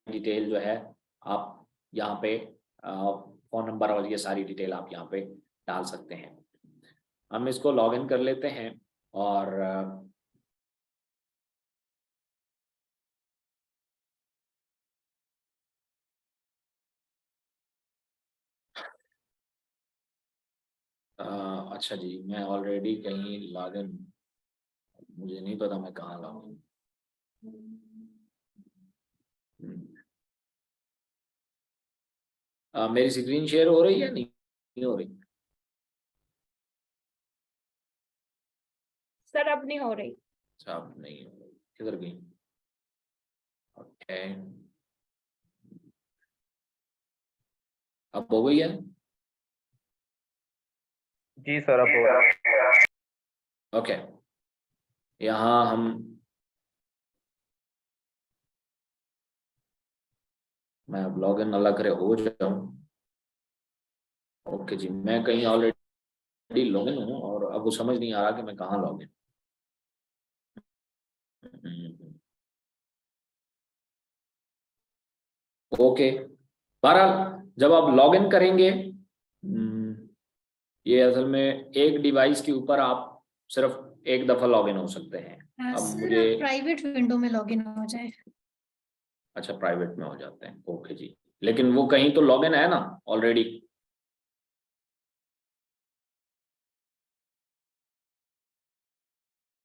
डिटेल जो है आप यहाँ पे फोन नंबर और ये सारी डिटेल आप यहाँ पे डाल सकते हैं। हम इसको लॉगिन कर लेते हैं और अच्छा जी, मैं ऑलरेडी कहीं लॉगिन, मुझे नहीं पता मैं कहाँ लॉगिन। मेरी स्क्रीन शेयर हो रही है, नहीं हो रही? सर अब नहीं हो रही। अच्छा, अब नहीं हो रही, किधर गई? ओके, अब हो गई है? जी सर, अब हो रहा है। ओके, यहाँ हम मैं अब लॉगिन अल्लाह करे हो जाऊं। ओके जी, मैं कहीं ऑलरेडी लॉगिन हूँ और अब वो समझ नहीं आ रहा कि मैं कहाँ लॉगिन। ओके, बहरहाल जब आप लॉगिन करेंगे, ये असल में एक डिवाइस के ऊपर आप सिर्फ एक दफा लॉगिन हो सकते हैं। अब मुझे प्राइवेट विंडो में लॉगिन हो जाए। अच्छा, प्राइवेट में हो जाते हैं, ओके जी। लेकिन वो कहीं तो लॉगिन है ना ऑलरेडी।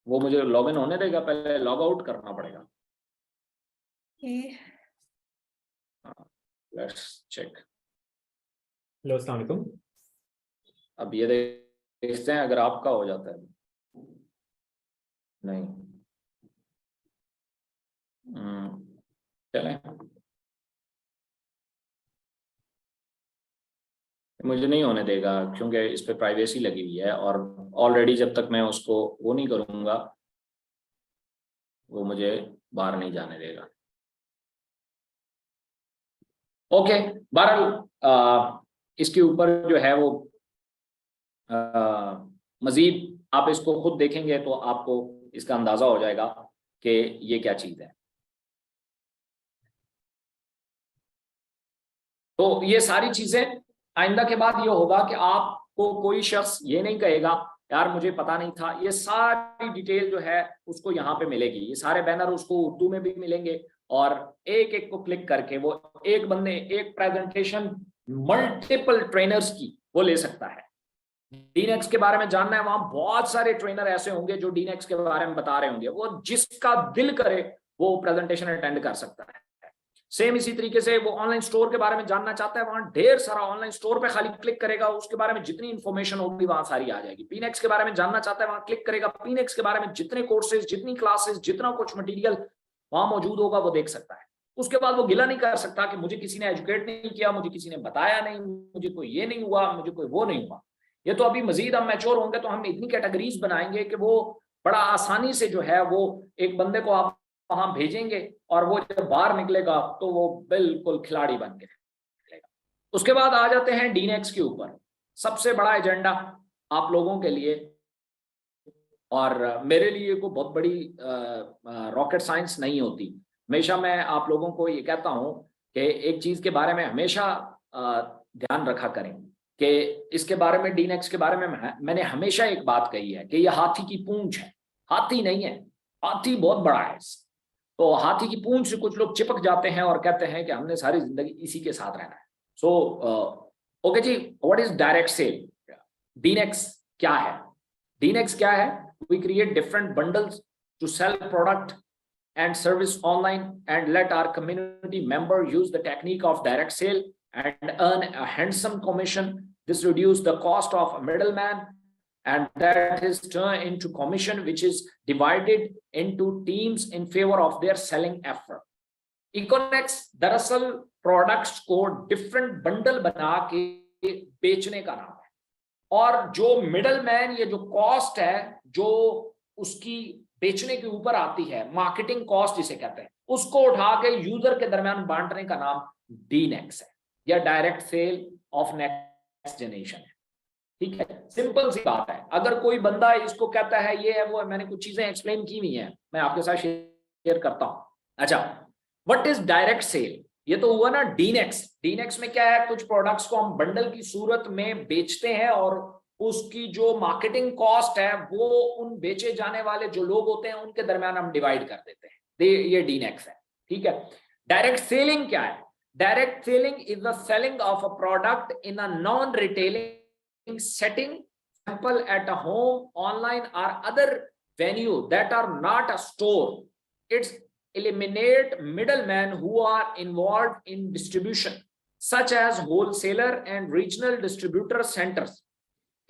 वो मुझे लॉगिन होने देगा, पहले लॉग आउट करना पड़ेगा। Let's check. हेलो, अस्सलाम वालेकुम। अब ये देखते हैं अगर आपका हो जाता है। नहीं, चलें, मुझे नहीं होने देगा क्योंकि इस पे प्राइवेसी लगी हुई है और ऑलरेडी जब तक मैं उसको वो नहीं करूंगा वो मुझे बाहर नहीं जाने देगा। ओके, बहरहाल इसके ऊपर जो है वो मजीद आप इसको खुद देखेंगे तो आपको इसका अंदाजा हो जाएगा कि ये क्या चीज है। तो ये सारी चीजें आइंदा के बाद ये होगा कि आपको कोई शख्स ये नहीं कहेगा यार मुझे पता नहीं था। ये सारी डिटेल जो है उसको यहाँ पे मिलेगी। ये सारे बैनर उसको उर्दू में भी मिलेंगे और एक एक को क्लिक करके वो एक बंदे एक प्रेजेंटेशन मल्टीपल ट्रेनर्स की वो ले सकता है। डीनेक्स के बारे में जानना है, वहां बहुत सारे ट्रेनर ऐसे होंगे जो डीनेक्स के बारे में बता रहे होंगे। वो जिसका दिल करे वो प्रेजेंटेशन अटेंड कर सकता है। सेम इसी तरीके से वो ऑनलाइन स्टोर के बारे में जानना चाहता है, वहां ढेर सारा ऑनलाइन स्टोर पे खाली क्लिक करेगा, उसके बारे में जितनी इंफॉर्मेशन होगी वहां सारी आ जाएगी। पीनेक्स के बारे में जानना चाहता है, वहां क्लिक करेगा, पीनेक्स के बारे में जितने कोर्सेज, जितनी क्लासेस, जितना कुछ मटेरियल वहां मौजूद होगा वो देख सकता है। उसके बाद वो गिला नहीं कर सकता कि मुझे किसी ने एजुकेट नहीं किया, मुझे किसी ने बताया नहीं, मुझे कोई ये नहीं हुआ, मुझे कोई वो नहीं हुआ। ये तो अभी मजीद हम मैच्योर होंगे तो हम इतनी कैटेगरीज बनाएंगे कि वो बड़ा आसानी से जो है वो एक बंदे को आप वहां भेजेंगे और वो जब बाहर निकलेगा तो वो बिल्कुल खिलाड़ी बन के निकलेगा। उसके बाद आ जाते हैं डीनेक्स के ऊपर, सबसे बड़ा एजेंडा आप लोगों के लिए और मेरे लिए को बहुत बड़ी रॉकेट साइंस नहीं होती। हमेशा मैं आप लोगों को ये कहता हूं कि एक चीज के बारे में हमेशा ध्यान रखा करें कि इसके बारे में, डीनेक्स के बारे में मैंने हमेशा एक बात कही है कि ये हाथी की पूंछ है, हाथी नहीं है। हाथी बहुत बड़ा है, तो हाथी की पूंछ से कुछ लोग चिपक जाते हैं और कहते हैं कि हमने सारी जिंदगी इसी के साथ रहना है। सो ओके जी, what is direct sale? Dinex क्या है? डीनेक्स क्या है? We create different bundles to sell product and service online and let our community member use the technique of direct sale and earn a handsome commission. This reduces the cost of a middleman and that is turned into commission which is divided into teams in favor of their selling effort. Econex दरअसल products को different bundle बना के बेचने का नाम है और जो मिडल मैन, ये जो कॉस्ट है जो उसकी बेचने के ऊपर आती है, मार्केटिंग कॉस्ट जिसे कहते हैं, उसको उठा के यूजर के दरमियान बांटने का नाम डीनेक्स है या direct sell of next generation है। ठीक है, सिंपल सी बात है। अगर कोई बंदा इसको कहता है ये है वो है, मैंने कुछ चीजें एक्सप्लेन की हुई है, मैं आपके साथ शेयर करता हूं। अच्छा, व्हाट इज डायरेक्ट सेल? ये तो हुआ ना डीनेक्स। डीनेक्स में क्या है, कुछ प्रोडक्ट्स को हम बंडल की सूरत में बेचते हैं और उसकी जो मार्केटिंग कॉस्ट है वो उन बेचे जाने वाले जो लोग होते हैं उनके दरमियान हम डिवाइड कर देते हैं। ये डीनेक्स है। ठीक है, डायरेक्ट सेलिंग क्या है? Direct selling is the selling of a product in a non retailing setting, example at a home, online और other venue that are not a store. It's eliminate middlemen who are involved in distribution, such as wholesaler and regional distributor centers.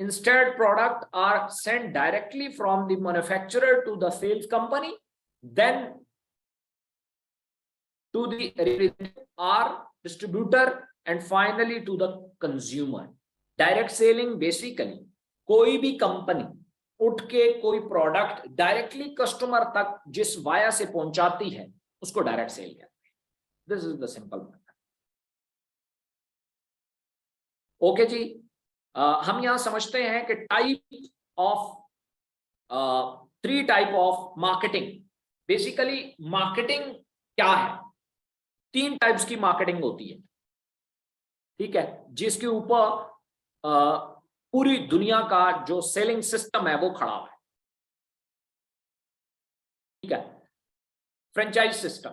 Instead, products are sent directly from the manufacturer to the sales company, then to the retailer, distributor, and finally to the consumer. Direct selling basically कोई भी company उठ के कोई product directly customer तक जिस via से पहुंचाती है उसको डायरेक्ट सेल कहते हैं। This is the simple method. Okay जी, हम यहां समझते हैं कि type of 3 type of marketing. Basically marketing क्या है? 3 टाइप्स की मार्केटिंग होती है। ठीक है, जिसके ऊपर पूरी दुनिया का जो सेलिंग सिस्टम है वो खड़ा है। ठीक है, फ्रेंचाइज सिस्टम।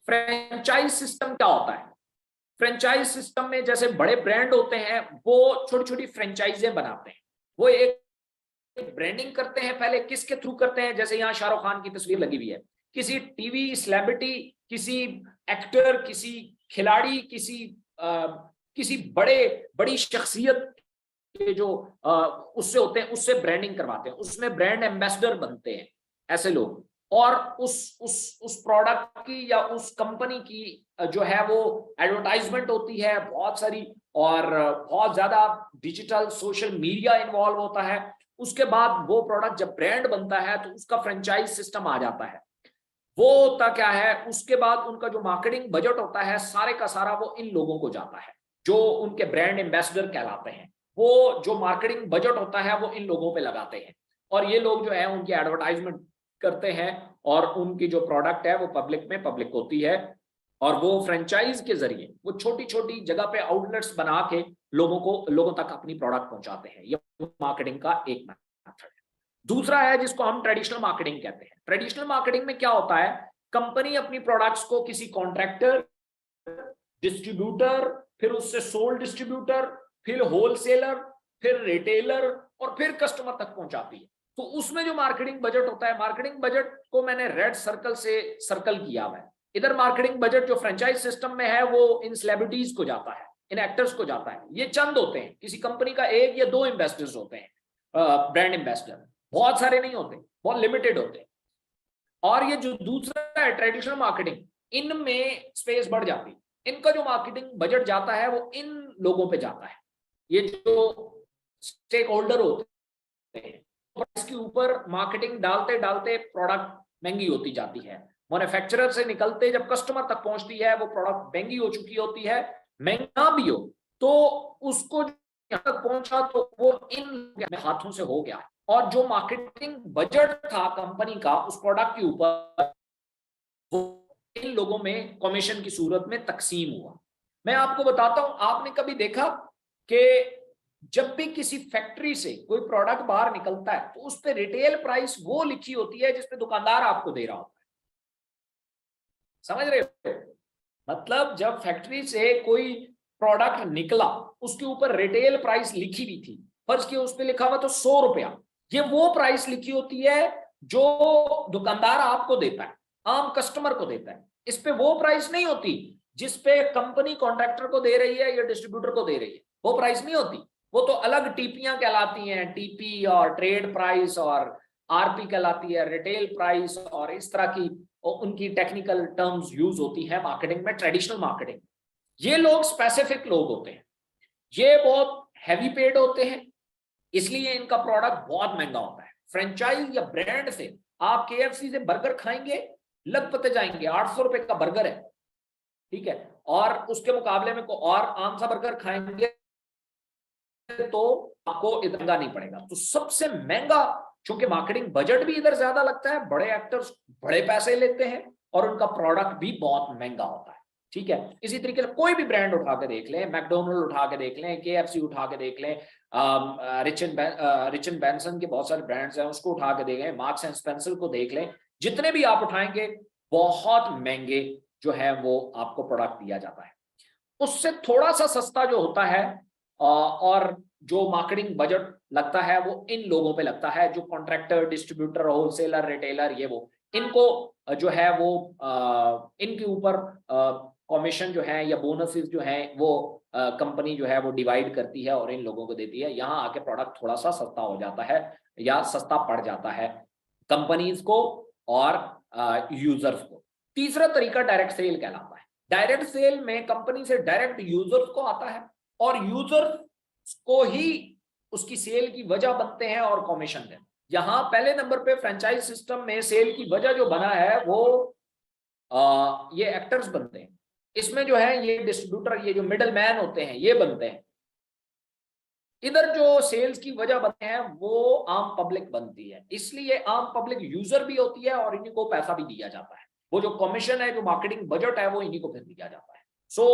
फ्रेंचाइज सिस्टम क्या होता है? फ्रेंचाइज सिस्टम में जैसे बड़े ब्रांड होते हैं वो छोटी छोटी फ्रेंचाइजें बनाते हैं। वो एक ब्रांडिंग करते हैं, पहले किसके थ्रू करते हैं? जैसे यहाँ शाहरुख खान की तस्वीर लगी हुई है, किसी टीवी सेलिब्रिटी, किसी एक्टर, किसी खिलाड़ी, किसी बड़ी शख्सियत के जो उससे होते हैं, उससे ब्रांडिंग करवाते हैं, उसमें ब्रांड एम्बेसडर बनते हैं ऐसे लोग। और उस प्रोडक्ट की या उस कंपनी की जो है वो एडवर्टाइजमेंट होती है बहुत सारी और बहुत ज्यादा डिजिटल सोशल मीडिया इन्वॉल्व होता है। उसके बाद वो प्रोडक्ट जब ब्रांड बनता है तो उसका फ्रेंचाइज सिस्टम आ जाता है। वो होता क्या है, उसके बाद उनका जो मार्केटिंग बजट होता है सारे का सारा वो इन लोगों को जाता है जो उनके ब्रांड एम्बेसडर कहलाते हैं। वो जो मार्केटिंग बजट होता है वो इन लोगों पे लगाते हैं और ये लोग जो है उनकी एडवर्टाइजमेंट करते हैं और उनकी जो प्रोडक्ट है वो पब्लिक होती है और वो फ्रेंचाइज के जरिए वो छोटी छोटी जगह पे आउटलेट्स बना के लोगों तक अपनी प्रोडक्ट पहुंचाते हैं। ये मार्केटिंग का एक मेथड है। दूसरा है जिसको हम ट्रेडिशनल मार्केटिंग कहते हैं। ट्रेडिशनल मार्केटिंग में क्या होता है, कंपनी अपनी प्रोडक्ट्स को किसी कॉन्ट्रैक्टर, डिस्ट्रीब्यूटर, फिर उससे सोल्ड डिस्ट्रीब्यूटर, फिर होलसेलर, फिर रिटेलर और फिर कस्टमर तक पहुंचाती है। तो उसमें जो मार्केटिंग बजट होता है, मार्केटिंग बजट को मैंने रेड सर्कल से सर्कल किया हुआ है। इधर मार्केटिंग बजट जो फ्रेंचाइज सिस्टम में है वो इन सेलिब्रिटीज को जाता है, इन एक्टर्स को जाता है। ये चंद होते हैं, किसी कंपनी का 1 या 2 एम्बेसडर्स होते हैं, ब्रांड एम्बेसडर, बहुत सारे नहीं होते, बहुत लिमिटेड होते हैं। और ये जो दूसरा है ट्रेडिशनल मार्केटिंग, इनमें स्पेस बढ़ जाती है। इनका जो मार्केटिंग बजट जाता है वो इन लोगों पे जाता है। ये जो स्टेक होल्डर होते हैं। प्राइस के ऊपर मार्केटिंग डालते डालते प्रोडक्ट महंगी होती जाती है। मैन्युफैक्चरर से निकलते जब कस्टमर तक पहुंचती है वो प्रोडक्ट महंगी हो चुकी होती है। महंगा भी हो तो उसको यहाँ तक पहुंचा तो वो इन हाथों से हो गया, और जो मार्केटिंग बजट था कंपनी का उस प्रोडक्ट के ऊपर वो इन लोगों में कमीशन की सूरत में तकसीम हुआ। मैं आपको बताता हूं, आपने कभी देखा कि जब भी किसी फैक्ट्री से कोई प्रोडक्ट बाहर निकलता है तो उस पे रिटेल प्राइस वो लिखी होती है जिसपे दुकानदार आपको दे रहा होता है। समझ रहे हो? मतलब जब फैक्ट्री से कोई प्रोडक्ट निकला उसके ऊपर रिटेल प्राइस लिखी हुई थी, फर्ज किया उस पे लिखा हुआ तो 100 रुपया, ये वो प्राइस लिखी होती है जो दुकानदार आपको देता है, आम कस्टमर को देता है। इस पे वो प्राइस नहीं होती जिसपे कंपनी कॉन्ट्रैक्टर को दे रही है या डिस्ट्रीब्यूटर को दे रही है, वो प्राइस नहीं होती। वो तो अलग टीपियां कहलाती हैं, टीपी और ट्रेड प्राइस और आरपी कहलाती है, रिटेल प्राइस, और इस तरह की उनकी टेक्निकल टर्म्स यूज होती है मार्केटिंग में, ट्रेडिशनल मार्केटिंग। ये लोग स्पेसिफिक लोग होते हैं, ये बहुत हैवी पेड होते हैं, इसलिए इनका प्रोडक्ट बहुत महंगा होता है। फ्रेंचाइज या ब्रांड से आप केएफसी से बर्गर खाएंगे लपते जाएंगे, 800 रुपए का बर्गर है, ठीक है, और उसके मुकाबले में कोई और आम सा बर्गर खाएंगे तो आपको इतना नहीं पड़ेगा। तो सबसे महंगा, क्योंकि मार्केटिंग बजट भी इधर ज्यादा लगता है, बड़े एक्टर्स बड़े पैसे लेते हैं और उनका प्रोडक्ट भी बहुत महंगा होता है, ठीक है। इसी तरीके से कोई भी ब्रांड उठा के देख लें, मैकडोनल्ड उठा के देख लें, केएफसी उठा के देख लें, रिच एंड बेंसन के बहुत सारे ब्रांड्स हैं उसको उठा के देख लें, मार्क्स एंड स्पेंसर को देख लें, जितने भी आप उठाएंगे बहुत महंगे जो है वो आपको प्रोडक्ट दिया जाता है। उससे थोड़ा सा सस्ता जो होता है और जो मार्केटिंग बजट लगता है वो इन लोगों पे लगता है, जो कॉन्ट्रैक्टर, डिस्ट्रीब्यूटर, होलसेलर, रिटेलर, ये वो इनको जो है वो इनके ऊपर कमीशन जो है या बोनसेस जो है वो कंपनी जो है वो डिवाइड करती है और इन लोगों को देती है। यहाँ आके प्रोडक्ट थोड़ा सा सस्ता हो जाता है या सस्ता पड़ जाता है कंपनीज को और यूजर्स को। तीसरा तरीका डायरेक्ट सेल कहलाता है। डायरेक्ट सेल में कंपनी से डायरेक्ट यूजर्स को आता है और यूजर्स को ही उसकी सेल की वजह बनते हैं और कमीशन देते हैं। यहां पहले नंबर पे फ्रेंचाइज सिस्टम में सेल की वजह जो बना है वो ये एक्टर्स बनते हैं। इसमें जो है ये डिस्ट्रीब्यूटर, ये जो मिडल मैन होते हैं ये बनते हैं। इधर जो सेल्स की वजह बनते हैं वो आम पब्लिक बनती है, इसलिए आम पब्लिक यूजर भी होती है और इन्हीं को पैसा भी दिया जाता है। वो जो कमीशन है, जो मार्केटिंग बजट है, वो इन्हीं को फिर दिया जाता है। सो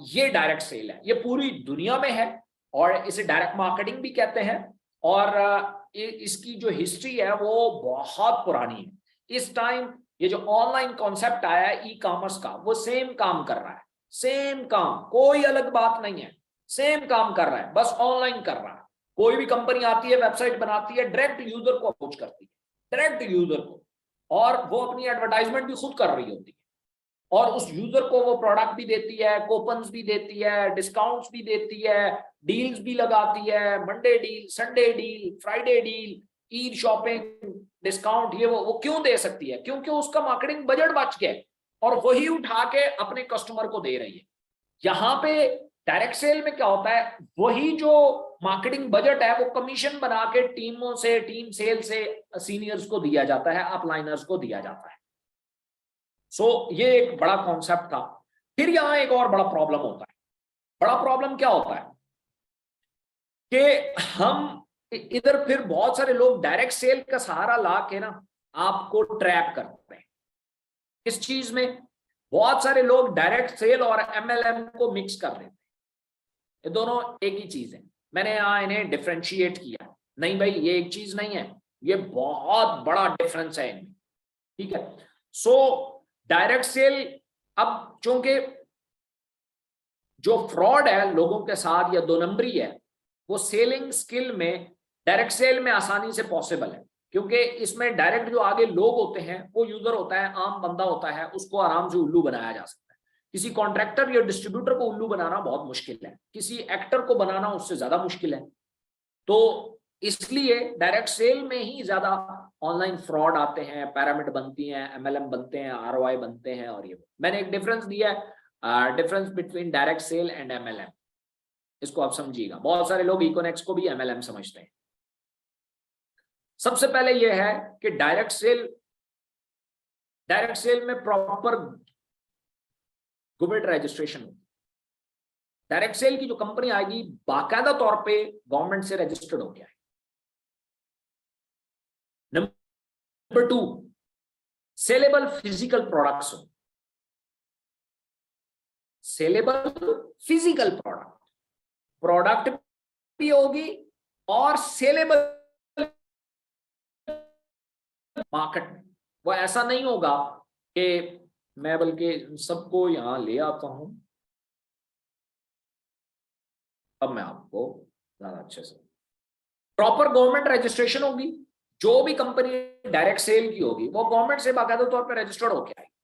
ये डायरेक्ट सेल है, ये पूरी दुनिया में है और इसे डायरेक्ट मार्केटिंग भी कहते हैं। और इसकी जो हिस्ट्री है वो बहुत पुरानी है। इस टाइम ये जो ऑनलाइन कॉन्सेप्ट आया है ई कॉमर्स का, वो सेम काम कर रहा है, सेम काम, कोई अलग बात नहीं है, सेम काम कर रहा है, बस ऑनलाइन कर रहा है। कोई भी कंपनी आती है, वेबसाइट बनाती है, डायरेक्ट यूजर को अप्रोच करती है, डायरेक्ट यूजर को, और वो अपनी एडवर्टाइजमेंट भी खुद कर रही होती है और उस यूजर को वो प्रोडक्ट भी देती है, कूपन्स भी देती है, डिस्काउंट्स भी देती है, डील्स भी लगाती है, Monday deal, Sunday deal, Friday deal, Eid shopping discount, ये वो क्यों दे सकती है? क्योंकि उसका मार्केटिंग बजट बच गया और वही उठा के अपने कस्टमर को दे रही है। यहाँ पे डायरेक्ट सेल में क्या होता है, वही जो मार्केटिंग बजट है वो कमीशन बना के टीमों से, टीम सेल से सीनियर्स को दिया जाता है, अपलाइनर्स को दिया जाता है। सो ये एक बड़ा कॉन्सेप्ट था। फिर यहां एक और बड़ा प्रॉब्लम होता है। बड़ा प्रॉब्लम क्या होता है कि हम इधर फिर बहुत सारे लोग डायरेक्ट सेल का सहारा ला के ना आपको ट्रैप करते हैं। इस चीज में बहुत सारे लोग डायरेक्ट सेल और एमएलएम को मिक्स कर देते हैं। ये दोनों एक ही चीज है। मैंने यहां इन्हें डिफरेंशिएट किया, नहीं भाई ये एक चीज नहीं है, ये बहुत बड़ा डिफरेंस है इनमें, ठीक है। सो डायरेक्ट सेल, अब चूंकि जो फ्रॉड है लोगों के साथ या दो नंबरी है, वो सेलिंग स्किल में डायरेक्ट सेल में आसानी से पॉसिबल है, क्योंकि इसमें डायरेक्ट जो आगे लोग होते हैं वो यूजर होता है, आम बंदा होता है, उसको आराम से उल्लू बनाया जा सकता है। किसी कॉन्ट्रैक्टर या डिस्ट्रीब्यूटर को उल्लू बनाना बहुत मुश्किल है, किसी एक्टर को बनाना उससे ज्यादा मुश्किल है। तो इसलिए डायरेक्ट सेल में ही ज्यादा ऑनलाइन फ्रॉड आते हैं, पैरामिड बनती हैं, एमएलएम बनते हैं, आरओआई बनते हैं। और ये मैंने एक डिफरेंस दिया है, difference between direct sell and MLM. इसको आप समझिएगा। बहुत सारे लोग इकोनेक्स को भी MLM समझते हैं। सबसे पहले यह है कि डायरेक्ट सेल में प्रॉपर गवर्नमेंट रजिस्ट्रेशन होती है। डायरेक्ट सेल की जो कंपनी आएगी बाकायदा तौर पे गवर्नमेंट से रजिस्टर्ड हो गया है। नंबर 2, सेलेबल फिजिकल प्रोडक्ट्स हो। सेलेबल फिजिकल प्रोडक्ट भी होगी और सेलेबल मार्केट में। वो ऐसा नहीं होगा कि मैं बल्कि सबको यहां ले आता हूं, अब मैं आपको ज्यादा अच्छे से, प्रॉपर गवर्नमेंट रजिस्ट्रेशन होगी। जो भी कंपनी डायरेक्ट सेल की होगी वो गवर्नमेंट से बाकायदा तौर पर रजिस्टर्ड होके आएगी।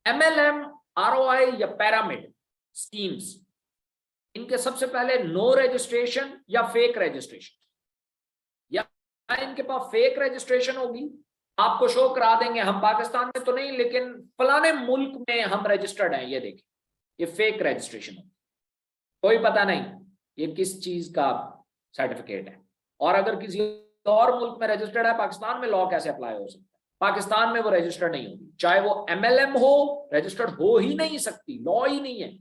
MLM, ROI या पिरामिड स्कीम्स, इनके सबसे पहले नो रजिस्ट्रेशन या फेक रजिस्ट्रेशन, या इनके पास फेक रजिस्ट्रेशन होगी। आपको शो करा देंगे हम पाकिस्तान में तो नहीं लेकिन फलाने मुल्क में हम रजिस्टर्ड हैं, ये देखिए, ये फेक रजिस्ट्रेशन है, कोई पता नहीं ये किस चीज का सर्टिफिकेट है। और अगर किसी और मुल्क में रजिस्टर्ड है, पाकिस्तान में लॉ कैसे अप्लाई हो सकता है? पाकिस्तान में वो रजिस्टर्ड नहीं होगी, चाहे वो MLM हो, रजिस्टर्ड हो ही नहीं सकती, लॉ ही नहीं है।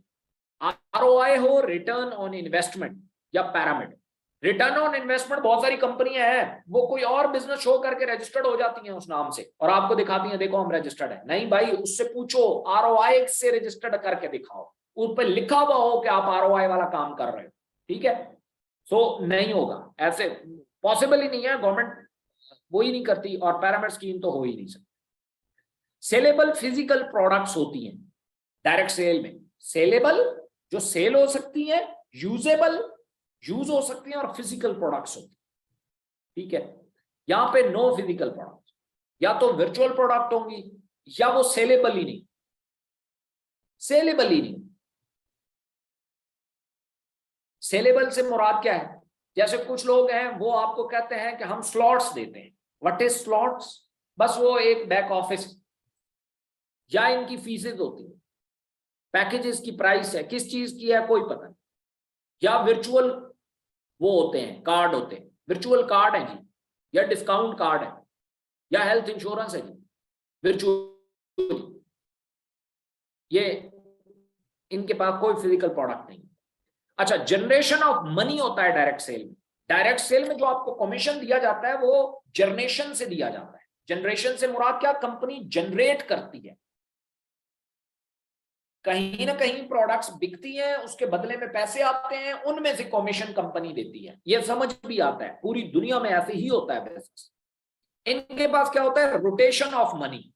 ROI हो, रिटर्न ऑन इन्वेस्टमेंट या पिरामिड। रिटर्न ऑन इन्वेस्टमेंट बहुत सारी कंपनियां हैं, वो कोई और बिजनेस शो करके रजिस्टर्ड हो जाती हैं उस नाम से और आपको दिखाती हैं देखो हम रजिस्टर्ड है। नहीं भाई, उससे पूछो ROI से रजिस्टर्ड करके दिखाओ, उस पर लिखा हुआ हो कि आप ROI वाला काम कर रहे हो, ठीक है? सो नहीं होगा, ऐसे पॉसिबल ही नहीं है, गवर्नमेंट वो ही नहीं करती और पिरामिड स्कीम तो हो ही नहीं सकती। सेलेबल फिजिकल प्रोडक्ट्स होती हैं डायरेक्ट सेल में। सेलेबल जो सेल हो सकती है, यूजेबल यूज हो सकती है और फिजिकल प्रोडक्ट्स होती है, ठीक है? यहां पे नो फिजिकल प्रोडक्ट, या तो वर्चुअल प्रोडक्ट होंगी या वो सेलेबल ही नहीं। सेलेबल ही नहीं। सेलेबल से मुराद क्या है? जैसे कुछ लोग हैं वो आपको कहते हैं कि हम स्लॉट्स देते हैं। What is slots? बस वो एक बैक ऑफिस या इनकी फीसेज होती है, पैकेजेस की प्राइस है, किस चीज की है कोई पता नहीं। या वर्चुअल वो होते हैं, कार्ड होते हैं, वर्चुअल कार्ड है जी, या डिस्काउंट कार्ड है, या हेल्थ इंश्योरेंस है जी, वर्चुअल। ये इनके पास कोई फिजिकल प्रोडक्ट नहीं। अच्छा, जनरेशन ऑफ मनी होता है डायरेक्ट सेल में। डायरेक्ट सेल में जो आपको कमीशन दिया जाता है वो जनरेशन से दिया जाता है। जनरेशन से मुराद क्या? कंपनी जनरेट करती है, कहीं ना कहीं प्रोडक्ट्स बिकती हैं, उसके बदले में पैसे आते हैं, उनमें से कमीशन कंपनी देती है। ये समझ भी आता है, पूरी दुनिया में ऐसे ही होता है बिजनेस। इनके पास क्या होता है? Rotation of money.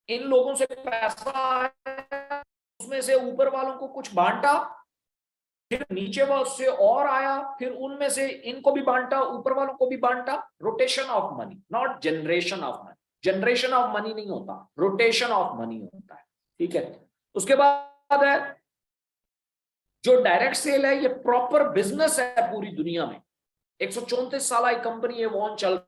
इन लोगों से पैसा आया, उसमें से ऊपर वालों को कुछ बांटा, फिर नीचे वो उससे और आया, फिर उनमें से इनको भी बांटा, ऊपर वालों को भी बांटा। Rotation of money, not generation of money. Generation of money नहीं होता, रोटेशन ऑफ मनी होता है, ठीक है? उसके बाद है जो डायरेक्ट सेल है, ये प्रॉपर बिजनेस है पूरी दुनिया में। 134 साल कंपनी है, वॉन चल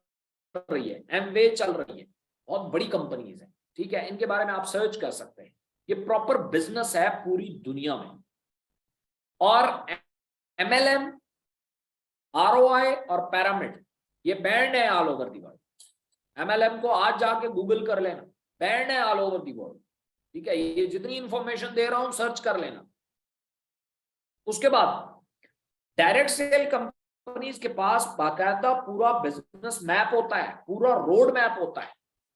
रही है, एमवे चल रही है, बहुत बड़ी कंपनीज है, ठीक है? इनके बारे में आप सर्च कर सकते हैं। ये प्रॉपर बिजनेस है पूरी दुनिया में। और MLM, ROI और पिरामिड ये बैंड है all over the world. MLM को आज जाके गूगल कर लेना, बैंड है ऑल ओवर दी वर्ल्ड, ठीक है? ये जितनी इंफॉर्मेशन दे रहा हूं सर्च कर लेना। उसके बाद डायरेक्ट सेल कंपनीज के पास बाकायदा पूरा बिजनेस मैप होता है, पूरा रोड मैप होता है।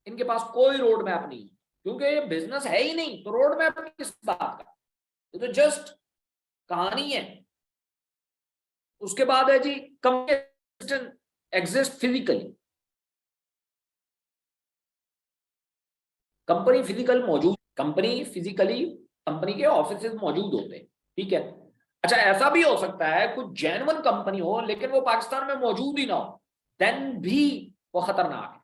इनके पास कोई रोड मैप नहीं है, क्योंकि ये बिजनेस है ही नहीं, तो रोड मैप किस बात का? ये तो जस्ट कहानी है। उसके बाद है जी company exist physically. Company physical मौजूद, कंपनी फिजिकली कंपनी के ऑफिसेज मौजूद होते हैं, ठीक है? अच्छा, ऐसा भी हो सकता है कुछ जेन्युइन कंपनी हो लेकिन वो पाकिस्तान में मौजूद ही ना हो, देन भी वो खतरनाक है।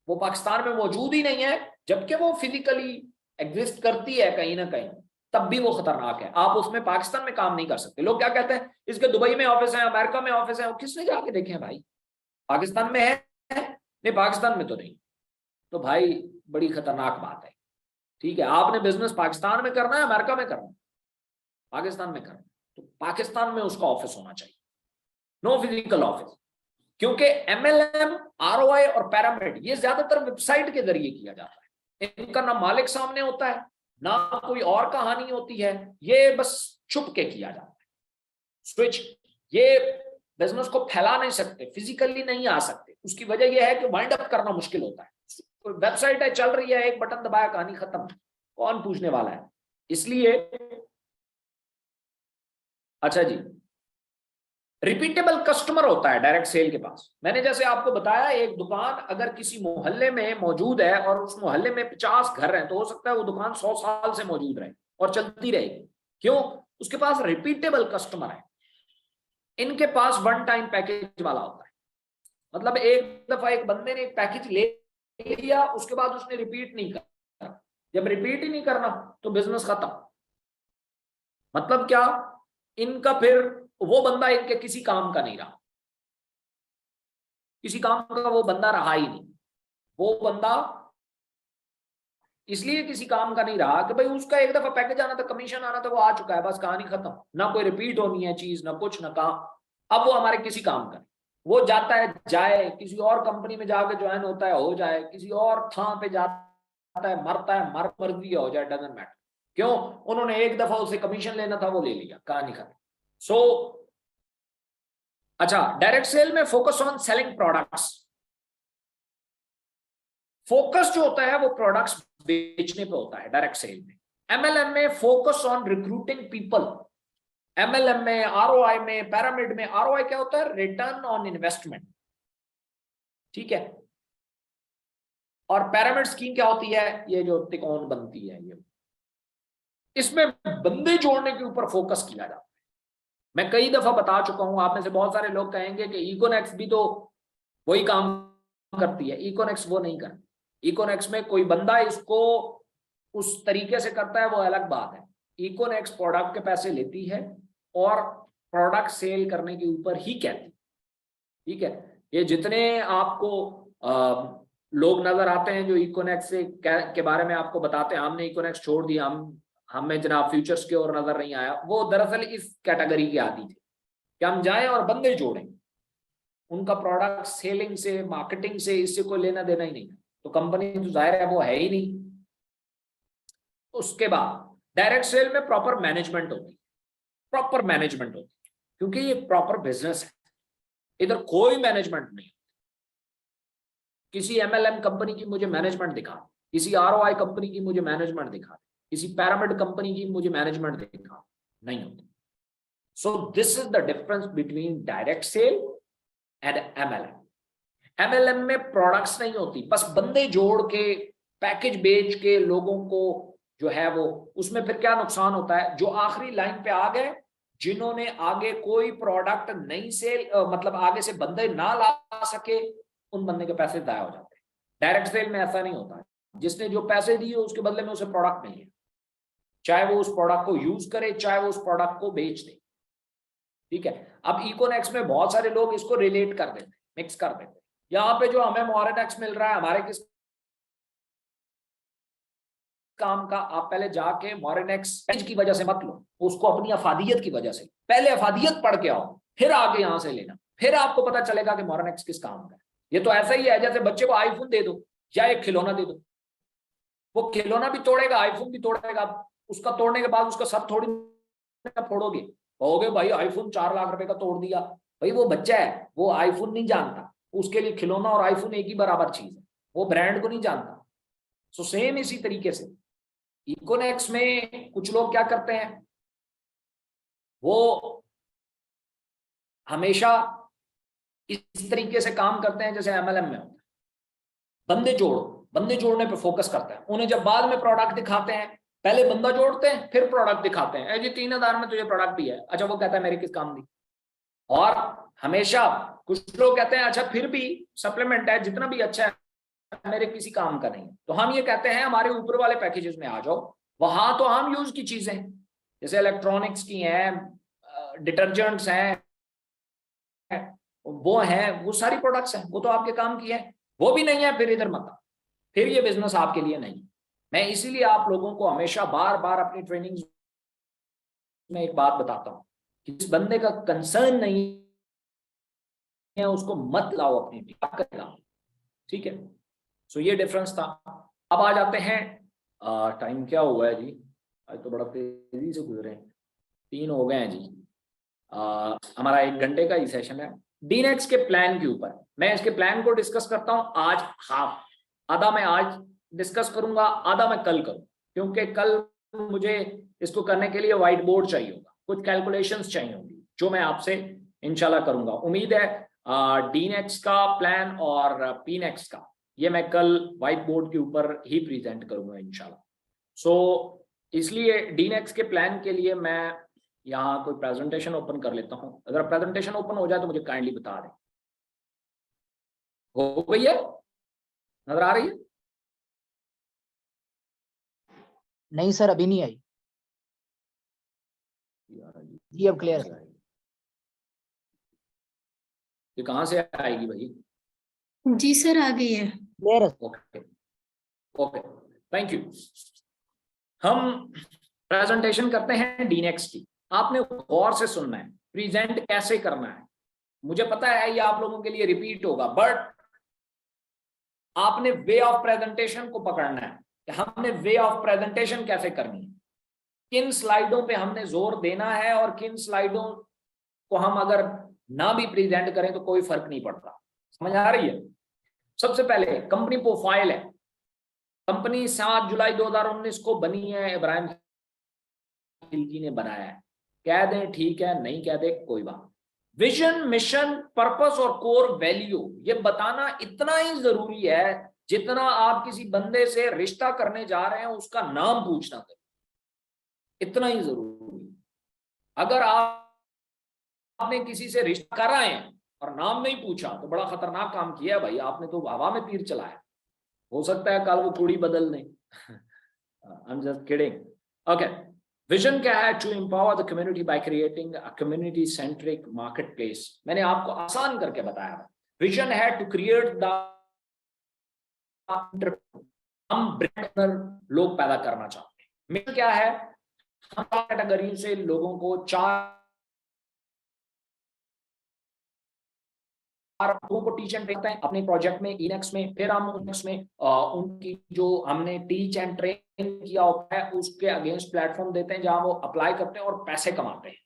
वो पाकिस्तान में मौजूद ही नहीं है जबकि वो फिजिकली एग्जिस्ट करती है कहीं ना कहीं, तब भी वो खतरनाक है। आप उसमें पाकिस्तान में काम नहीं कर सकते। लोग क्या कहते हैं, इसके दुबई में ऑफिस है, अमेरिका में ऑफिस है, किसने जाके देखे हैं भाई? पाकिस्तान में है नहीं, पाकिस्तान में तो नहीं। तो भाई बड़ी खतरनाक बात है, ठीक है? आपने बिजनेस पाकिस्तान में करना है, अमेरिका में करना है, पाकिस्तान में करना है, तो पाकिस्तान में उसका ऑफिस होना चाहिए, नो फिजिकल ऑफिस, क्योंकि MLM, ROI और पैरामिड ये ज्यादातर वेबसाइट के जरिए किया जाता है। इनका ना मालिक सामने होता है, ना कोई और कहानी होती है, ये बस छुप के किया जाता है। स्विच, ये बिजनेस को फैला नहीं सकते, फिजिकली नहीं आ सकते। उसकी वजह यह है कि वाइंड अप करना मुश्किल होता है। वेबसाइट है, चल रही है, एक बटन दबाया, कहानी खत्म, कौन पूछने वाला है। इसलिए अच्छा जी, रिपीटेबल कस्टमर होता है डायरेक्ट सेल के पास। मैंने जैसे आपको बताया, एक दुकान अगर किसी मोहल्ले में मौजूद है और उस मोहल्ले में 50 घर हैं, तो हो सकता है वो दुकान 100 साल से मौजूद रहे और चलती रहेगी। क्यों? उसके पास रिपीटेबल कस्टमर है। इनके पास वन टाइम पैकेज वाला होता है, मतलब एक दफा एक बंदे ने एक पैकेज ले लिया, उसके बाद उसने रिपीट नहीं करना। जब रिपीट ही नहीं करना तो बिजनेस खत्म। मतलब क्या? इनका फिर वो बंदा इनके किसी काम का नहीं रहा, किसी काम का वो बंदा रहा ही नहीं। वो बंदा इसलिए किसी काम का नहीं रहा कि भाई उसका एक दफा पैकेज आना था, कमीशन आना था, वो आ चुका है, बस कहानी खत्म। ना कोई रिपीट होनी है चीज, ना कुछ, ना काम। अब वो हमारे किसी काम का नहीं। वो जाता है, जाए किसी और कंपनी में जाके ज्वाइन होता है, हो जाए, किसी और थां पे जाता है, मरता है, मर्जी हो जाए, डजंट मैटर। क्यों? उन्होंने एक दफा उसे कमीशन लेना था, वो ले लिया, कहानी खत्म। सो अच्छा, डायरेक्ट सेल में focus on selling products. Focus जो होता है वो प्रोडक्ट्स बेचने पे होता है डायरेक्ट सेल में। MLM में focus on recruiting people. MLM में, ROI में, पैरामिड में, ROI क्या होता है? रिटर्न ऑन इन्वेस्टमेंट, ठीक है। और पैरामिड स्कीम क्या होती है? ये जो त्रिकोण बनती है, ये इसमें बंदे जोड़ने के ऊपर फोकस किया जाता है। मैं कई दफा बता चुका हूं, आप में से बहुत सारे लोग कहेंगे कि इकोनेक्स भी तो वही काम करती है। इकोनेक्स वो नहीं करती। इकोनेक्स में कोई बंदा इसको उस तरीके से करता है, वो अलग बात है। इकोनेक्स प्रोडक्ट के पैसे लेती है और प्रोडक्ट सेल करने के ऊपर ही कहती, ठीक है। ये जितने आपको लोग नजर आते हैं जो इकोनेक्स से के बारे में आपको बताते हैं, हमने इकोनेक्स छोड़ दिया, हमें जनाब फ्यूचर्स की ओर नजर नहीं आया, वो दरअसल इस कैटेगरी के आदि थे कि हम जाएं और बंदे जोड़ें। उनका प्रोडक्ट सेलिंग से, मार्केटिंग से, इससे कोई लेना देना ही नहीं, तो कंपनी तो जाहिर है वो है ही नहीं। उसके बाद डायरेक्ट सेल में प्रॉपर मैनेजमेंट होती है, प्रॉपर मैनेजमेंट होती है, क्योंकि ये प्रॉपर बिजनेस है, इधर कोई मैनेजमेंट नहीं। किसी MLM कंपनी की मुझे मैनेजमेंट दिखा, किसी ROI कंपनी की मुझे मैनेजमेंट दिखा, किसी पैरामिड कंपनी की मुझे मैनेजमेंट दिखा, नहीं होती। So this is the difference between direct sell and MLM। MLM में प्रोडक्ट्स नहीं होती, बस बंदे जोड़ के, पैकेज बेच के लोगों को जो है वो, उसमें फिर क्या नुकसान होता है? जो आखिरी लाइन पे आ गए, जिन्होंने आगे कोई प्रोडक्ट नहीं सेल, मतलब आगे से बंदे ना ला सके, उन बंदे के पैसे जाया हो जाते हैं। डायरेक्ट सेल में ऐसा नहीं होता। जिसने जो पैसे दिए उसके बदले में उसे प्रोडक्ट नहीं है, चाहे वो उस प्रोडक्ट को यूज करे, चाहे वो उस प्रोडक्ट को बेच दे, ठीक है। अब इकोनेक्स में बहुत सारे लोग इसको रिलेट कर देते, मिक्स कर देते। यहाँ पे जो हमें मोरेनेक्स मिल रहा है, हमारे किस काम का? आप पहले जाके मोरेनेक्स की वजह से मत लो, उसको अपनी अफादियत की वजह से, पहले अफादियत पढ़ के आओ, फिर आगे यहां से लेना, फिर आपको पता चलेगा कि मोरेनेक्स किस काम का है। ये तो ऐसा ही है जैसे बच्चे को आईफोन दे दो या एक खिलौना दे दो, वो खिलौना भी तोड़ेगा, आईफोन भी तोड़ेगा। उसका तोड़ने के बाद उसका सब थोड़ी फोड़ोगे, कहोगे भाई आईफोन 4 लाख रुपए का तोड़ दिया। भाई वो बच्चा है, वो आईफोन नहीं जानता, उसके लिए खिलौना और आईफोन एक ही बराबर चीज है, वो ब्रांड को नहीं जानता। सो सेम इसी तरीके से इकोनेक्स में कुछ लोग क्या करते हैं, वो हमेशा इस तरीके से काम करते हैं जैसे MLM में होता है। बंदे जोड़ो, बंदे जोड़ने पे फोकस करते हैं। उन्हें जब बाद में प्रोडक्ट दिखाते हैं, पहले बंदा जोड़ते हैं, फिर प्रोडक्ट दिखाते हैं। जी 3000 में तो ये प्रोडक्ट भी है, अच्छा वो कहता है मेरे किस काम दी। और हमेशा कुछ लोग कहते हैं अच्छा फिर भी सप्लीमेंट है, जितना भी अच्छा है मेरे किसी काम का नहीं। तो हम ये कहते हैं हमारे ऊपर वाले पैकेजेस में आ जाओ, वहां तो हम यूज की चीजें जैसे इलेक्ट्रॉनिक्स की हैं, डिटर्जेंट्स हैं, वो हैं, वो सारी प्रोडक्ट्स हैं, वो तो आपके काम की है। वो भी नहीं है, फिर इधर मत, फिर ये बिजनेस आपके लिए नहीं। मैं इसीलिए आप लोगों को हमेशा बार बार अपनी ट्रेनिंग में एक बात बताता हूं जिस बंदे का कंसर्न नहीं है उसको मत लाओ अपनी टीम का, ठीक है। सो ये डिफरेंस था। अब आ जाते हैं, टाइम क्या हुआ है जी, आज तो बड़ा तेजी से गुजरे हैं, 3 हो गए हैं जी। हमारा 1 घंटे का ही सेशन है। डीनेक्स के प्लान के ऊपर मैं इसके प्लान को डिस्कस करता हूं आज। हाफ आधा मैं आज डिस्कस करूंगा, आधा मैं कल करूँ, क्योंकि कल मुझे इसको करने के लिए व्हाइट बोर्ड चाहिए होगा, कुछ कैलकुलेशंस चाहिए होंगी जो मैं आपसे इंशाल्लाह करूंगा। उम्मीद है डीनेक्स का प्लान और पीनेक्स का ये मैं कल व्हाइट बोर्ड के ऊपर ही प्रेजेंट करूंगा इंशाल्लाह। सो इसलिए डीनेक्स के प्लान के लिए मैं यहाँ कोई प्रेजेंटेशन ओपन कर लेता हूँ। अगर प्रेजेंटेशन ओपन हो जाए तो मुझे काइंडली बता दें। हो गई है, नजर आ रही है? नहीं सर, अभी नहीं आई जी, अब क्लियर है। ये कहाँ से आएगी भाई? जी सर, आ गई है। क्लियर है। Okay okay, thank you. हम प्रेजेंटेशन करते हैं डीनेक्स की। आपने गौर से सुनना है, प्रेजेंट कैसे करना है। मुझे पता है ये आप लोगों के लिए रिपीट होगा, बट आपने वे ऑफ प्रेजेंटेशन को पकड़ना है कि हमने वे ऑफ प्रेजेंटेशन कैसे करनी है, किन स्लाइडों पे हमने जोर देना है और किन स्लाइडों को हम अगर ना भी प्रेजेंट करें तो कोई फर्क नहीं पड़ता। समझ आ रही है? सबसे पहले कंपनी प्रोफाइल है। कंपनी 7 जुलाई 2019 को बनी है, इब्राहिम खिलजी ने बनाया है। कह दें ठीक है, नहीं कह दे कोई बात। विजन, मिशन, पर्पस और कोर वैल्यू ये बताना इतना ही जरूरी है जितना आप किसी बंदे से रिश्ता करने जा रहे हैं उसका नाम पूछना करें, इतना ही जरूरी। अगर आपने किसी से रिश्ता करा है और नाम नहीं पूछा तो बड़ा खतरनाक काम किया है भाई, आपने तो हवा में तीर चलाया। हो सकता है कल वो कुड़ी बदल दें। I'm just kidding. Okay. Vision क्या है? To empower the community by creating a community centric market place. मैंने आपको आसान करके बताया। विजन है टू क्रिएट द, हम ब्रांड लोग पैदा करना चाहते हैं। मिशन क्या है? हम कैटेगरी से लोगों को 4 लोगों को टीच एंड ट्रेन करते हैं अपने प्रोजेक्ट में, इनेक्स में। फिर हम उसमें उनकी जो हमने टीच एंड ट्रेन किया होता है उसके अगेंस्ट प्लेटफॉर्म देते हैं जहां वो अप्लाई करते हैं और पैसे कमाते हैं।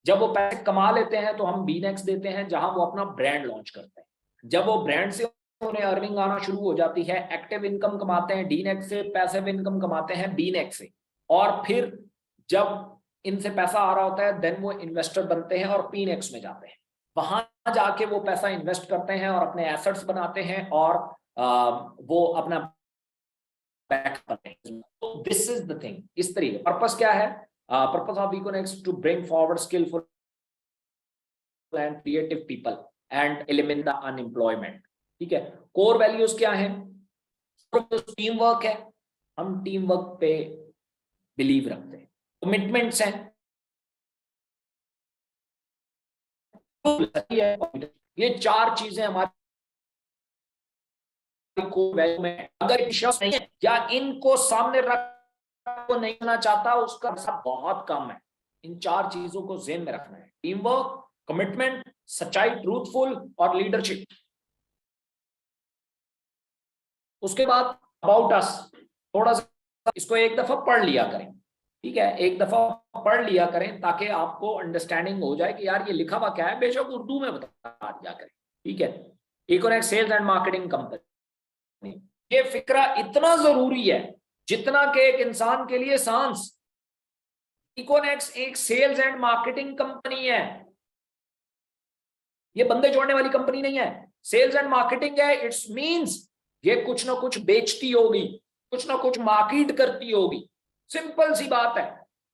जब वो पैसे कमा लेते हैं तो हम बीनेक्स देते हैं जहां वो अपना ब्रांड लॉन्च करते हैं। जब वो ब्रांड से उन्हें अर्निंग आना शुरू हो जाती है, एक्टिव इनकम कमाते हैं डीनेक्स से, पैसिव इनकम कमाते हैं बीनेक्स से, और फिर जब इनसे पैसा आ रहा होता है देन वो इन्वेस्टर बनते हैं और पीनेक्स में जाते हैं। वहां जाके वो पैसा इन्वेस्ट करते हैं और अपने एसेट्स बनाते हैं और वो अपना बैक करते हैं। तो दिस इज द थिंग। इस तरीके पर्पस क्या है? Purpose of Econex to bring forward skillful and creative people and eliminate the unemployment. ठीक है। कोर वैल्यूज क्या है? टीम वर्क है, हम टीम वर्क पे बिलीव रखते हैं। कमिटमेंट्स हैं, ये 4 चीजें हमारी कोर वैल्यू में। अगर शख्स नहीं है या इनको सामने रख को नहीं होना चाहता उसका बहुत कम है। इन 4 चीजों को ज़हन में रखना है। टीम वर्क, कमिटमेंट, सच्चाई, ट्रूथफुल और लीडरशिप। उसके बाद अबाउट अस, थोड़ा सा इसको एक दफा पढ़ लिया करें। ठीक है, एक दफा पढ़ लिया करें ताकि आपको अंडरस्टैंडिंग हो जाए कि यार ये लिखा हुआ क्या है, बेशक उर्दू में बता दिया करें। ठीक है। Econex sales and marketing company, ये फिक्रा इतना जरूरी है जितना कि एक इंसान के लिए सांस। इकोनेक्स एक सेल्स एंड मार्केटिंग कंपनी है, ये बंदे जोड़ने वाली कंपनी नहीं है। सेल्स एंड मार्केटिंग है, इट्स मींस ये कुछ ना कुछ बेचती होगी, कुछ ना कुछ मार्केट करती होगी। सिंपल सी बात है।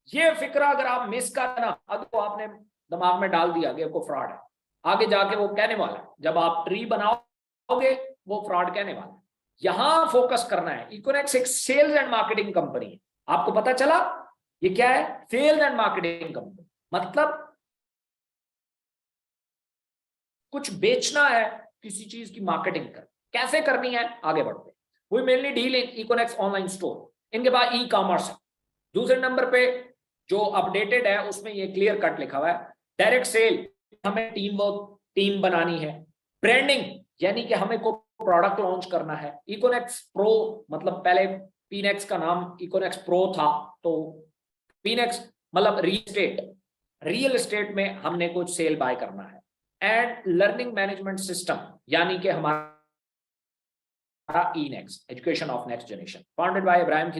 ये फिक्रा अगर आप मिस करना, अब तो आपने दिमाग में डाल दिया कि वो फ्रॉड है, आगे जाके वो कहने वाला है, जब आप ट्री बनाओगे वो फ्रॉड कहने वाला है। यहां फोकस करना है। इकोनेक्स एक सेल्स एंड मार्केटिंग कंपनी है। आपको पता चला ये क्या है? सेल्स एंड मार्केटिंग कंपनी, मतलब कुछ बेचना है, किसी चीज की मार्केटिंग कर। कैसे करनी है, आगे बढ़ते हैं। We mainly deal in Econex online store. इनके बाद ई कॉमर्स है। दूसरे नंबर पे जो अपडेटेड है उसमें ये क्लियर कट लिखा हुआ है, डायरेक्ट सेल, हमें टीम बनानी है। ब्रांडिंग यानी कि हमें को प्रोडक्ट लॉन्च करना है। इकोनेक्स प्रो मतलब पहले पीनेक्स का नाम इकोनेक्स प्रो था, तो पीनेक्स मतलब रियल एस्टेट में हमने कुछ सेल बाय करना है। एंड लर्निंग मैनेजमेंट सिस्टम यानी कि हमारा Inex, education of next generation, founded by Ibrahim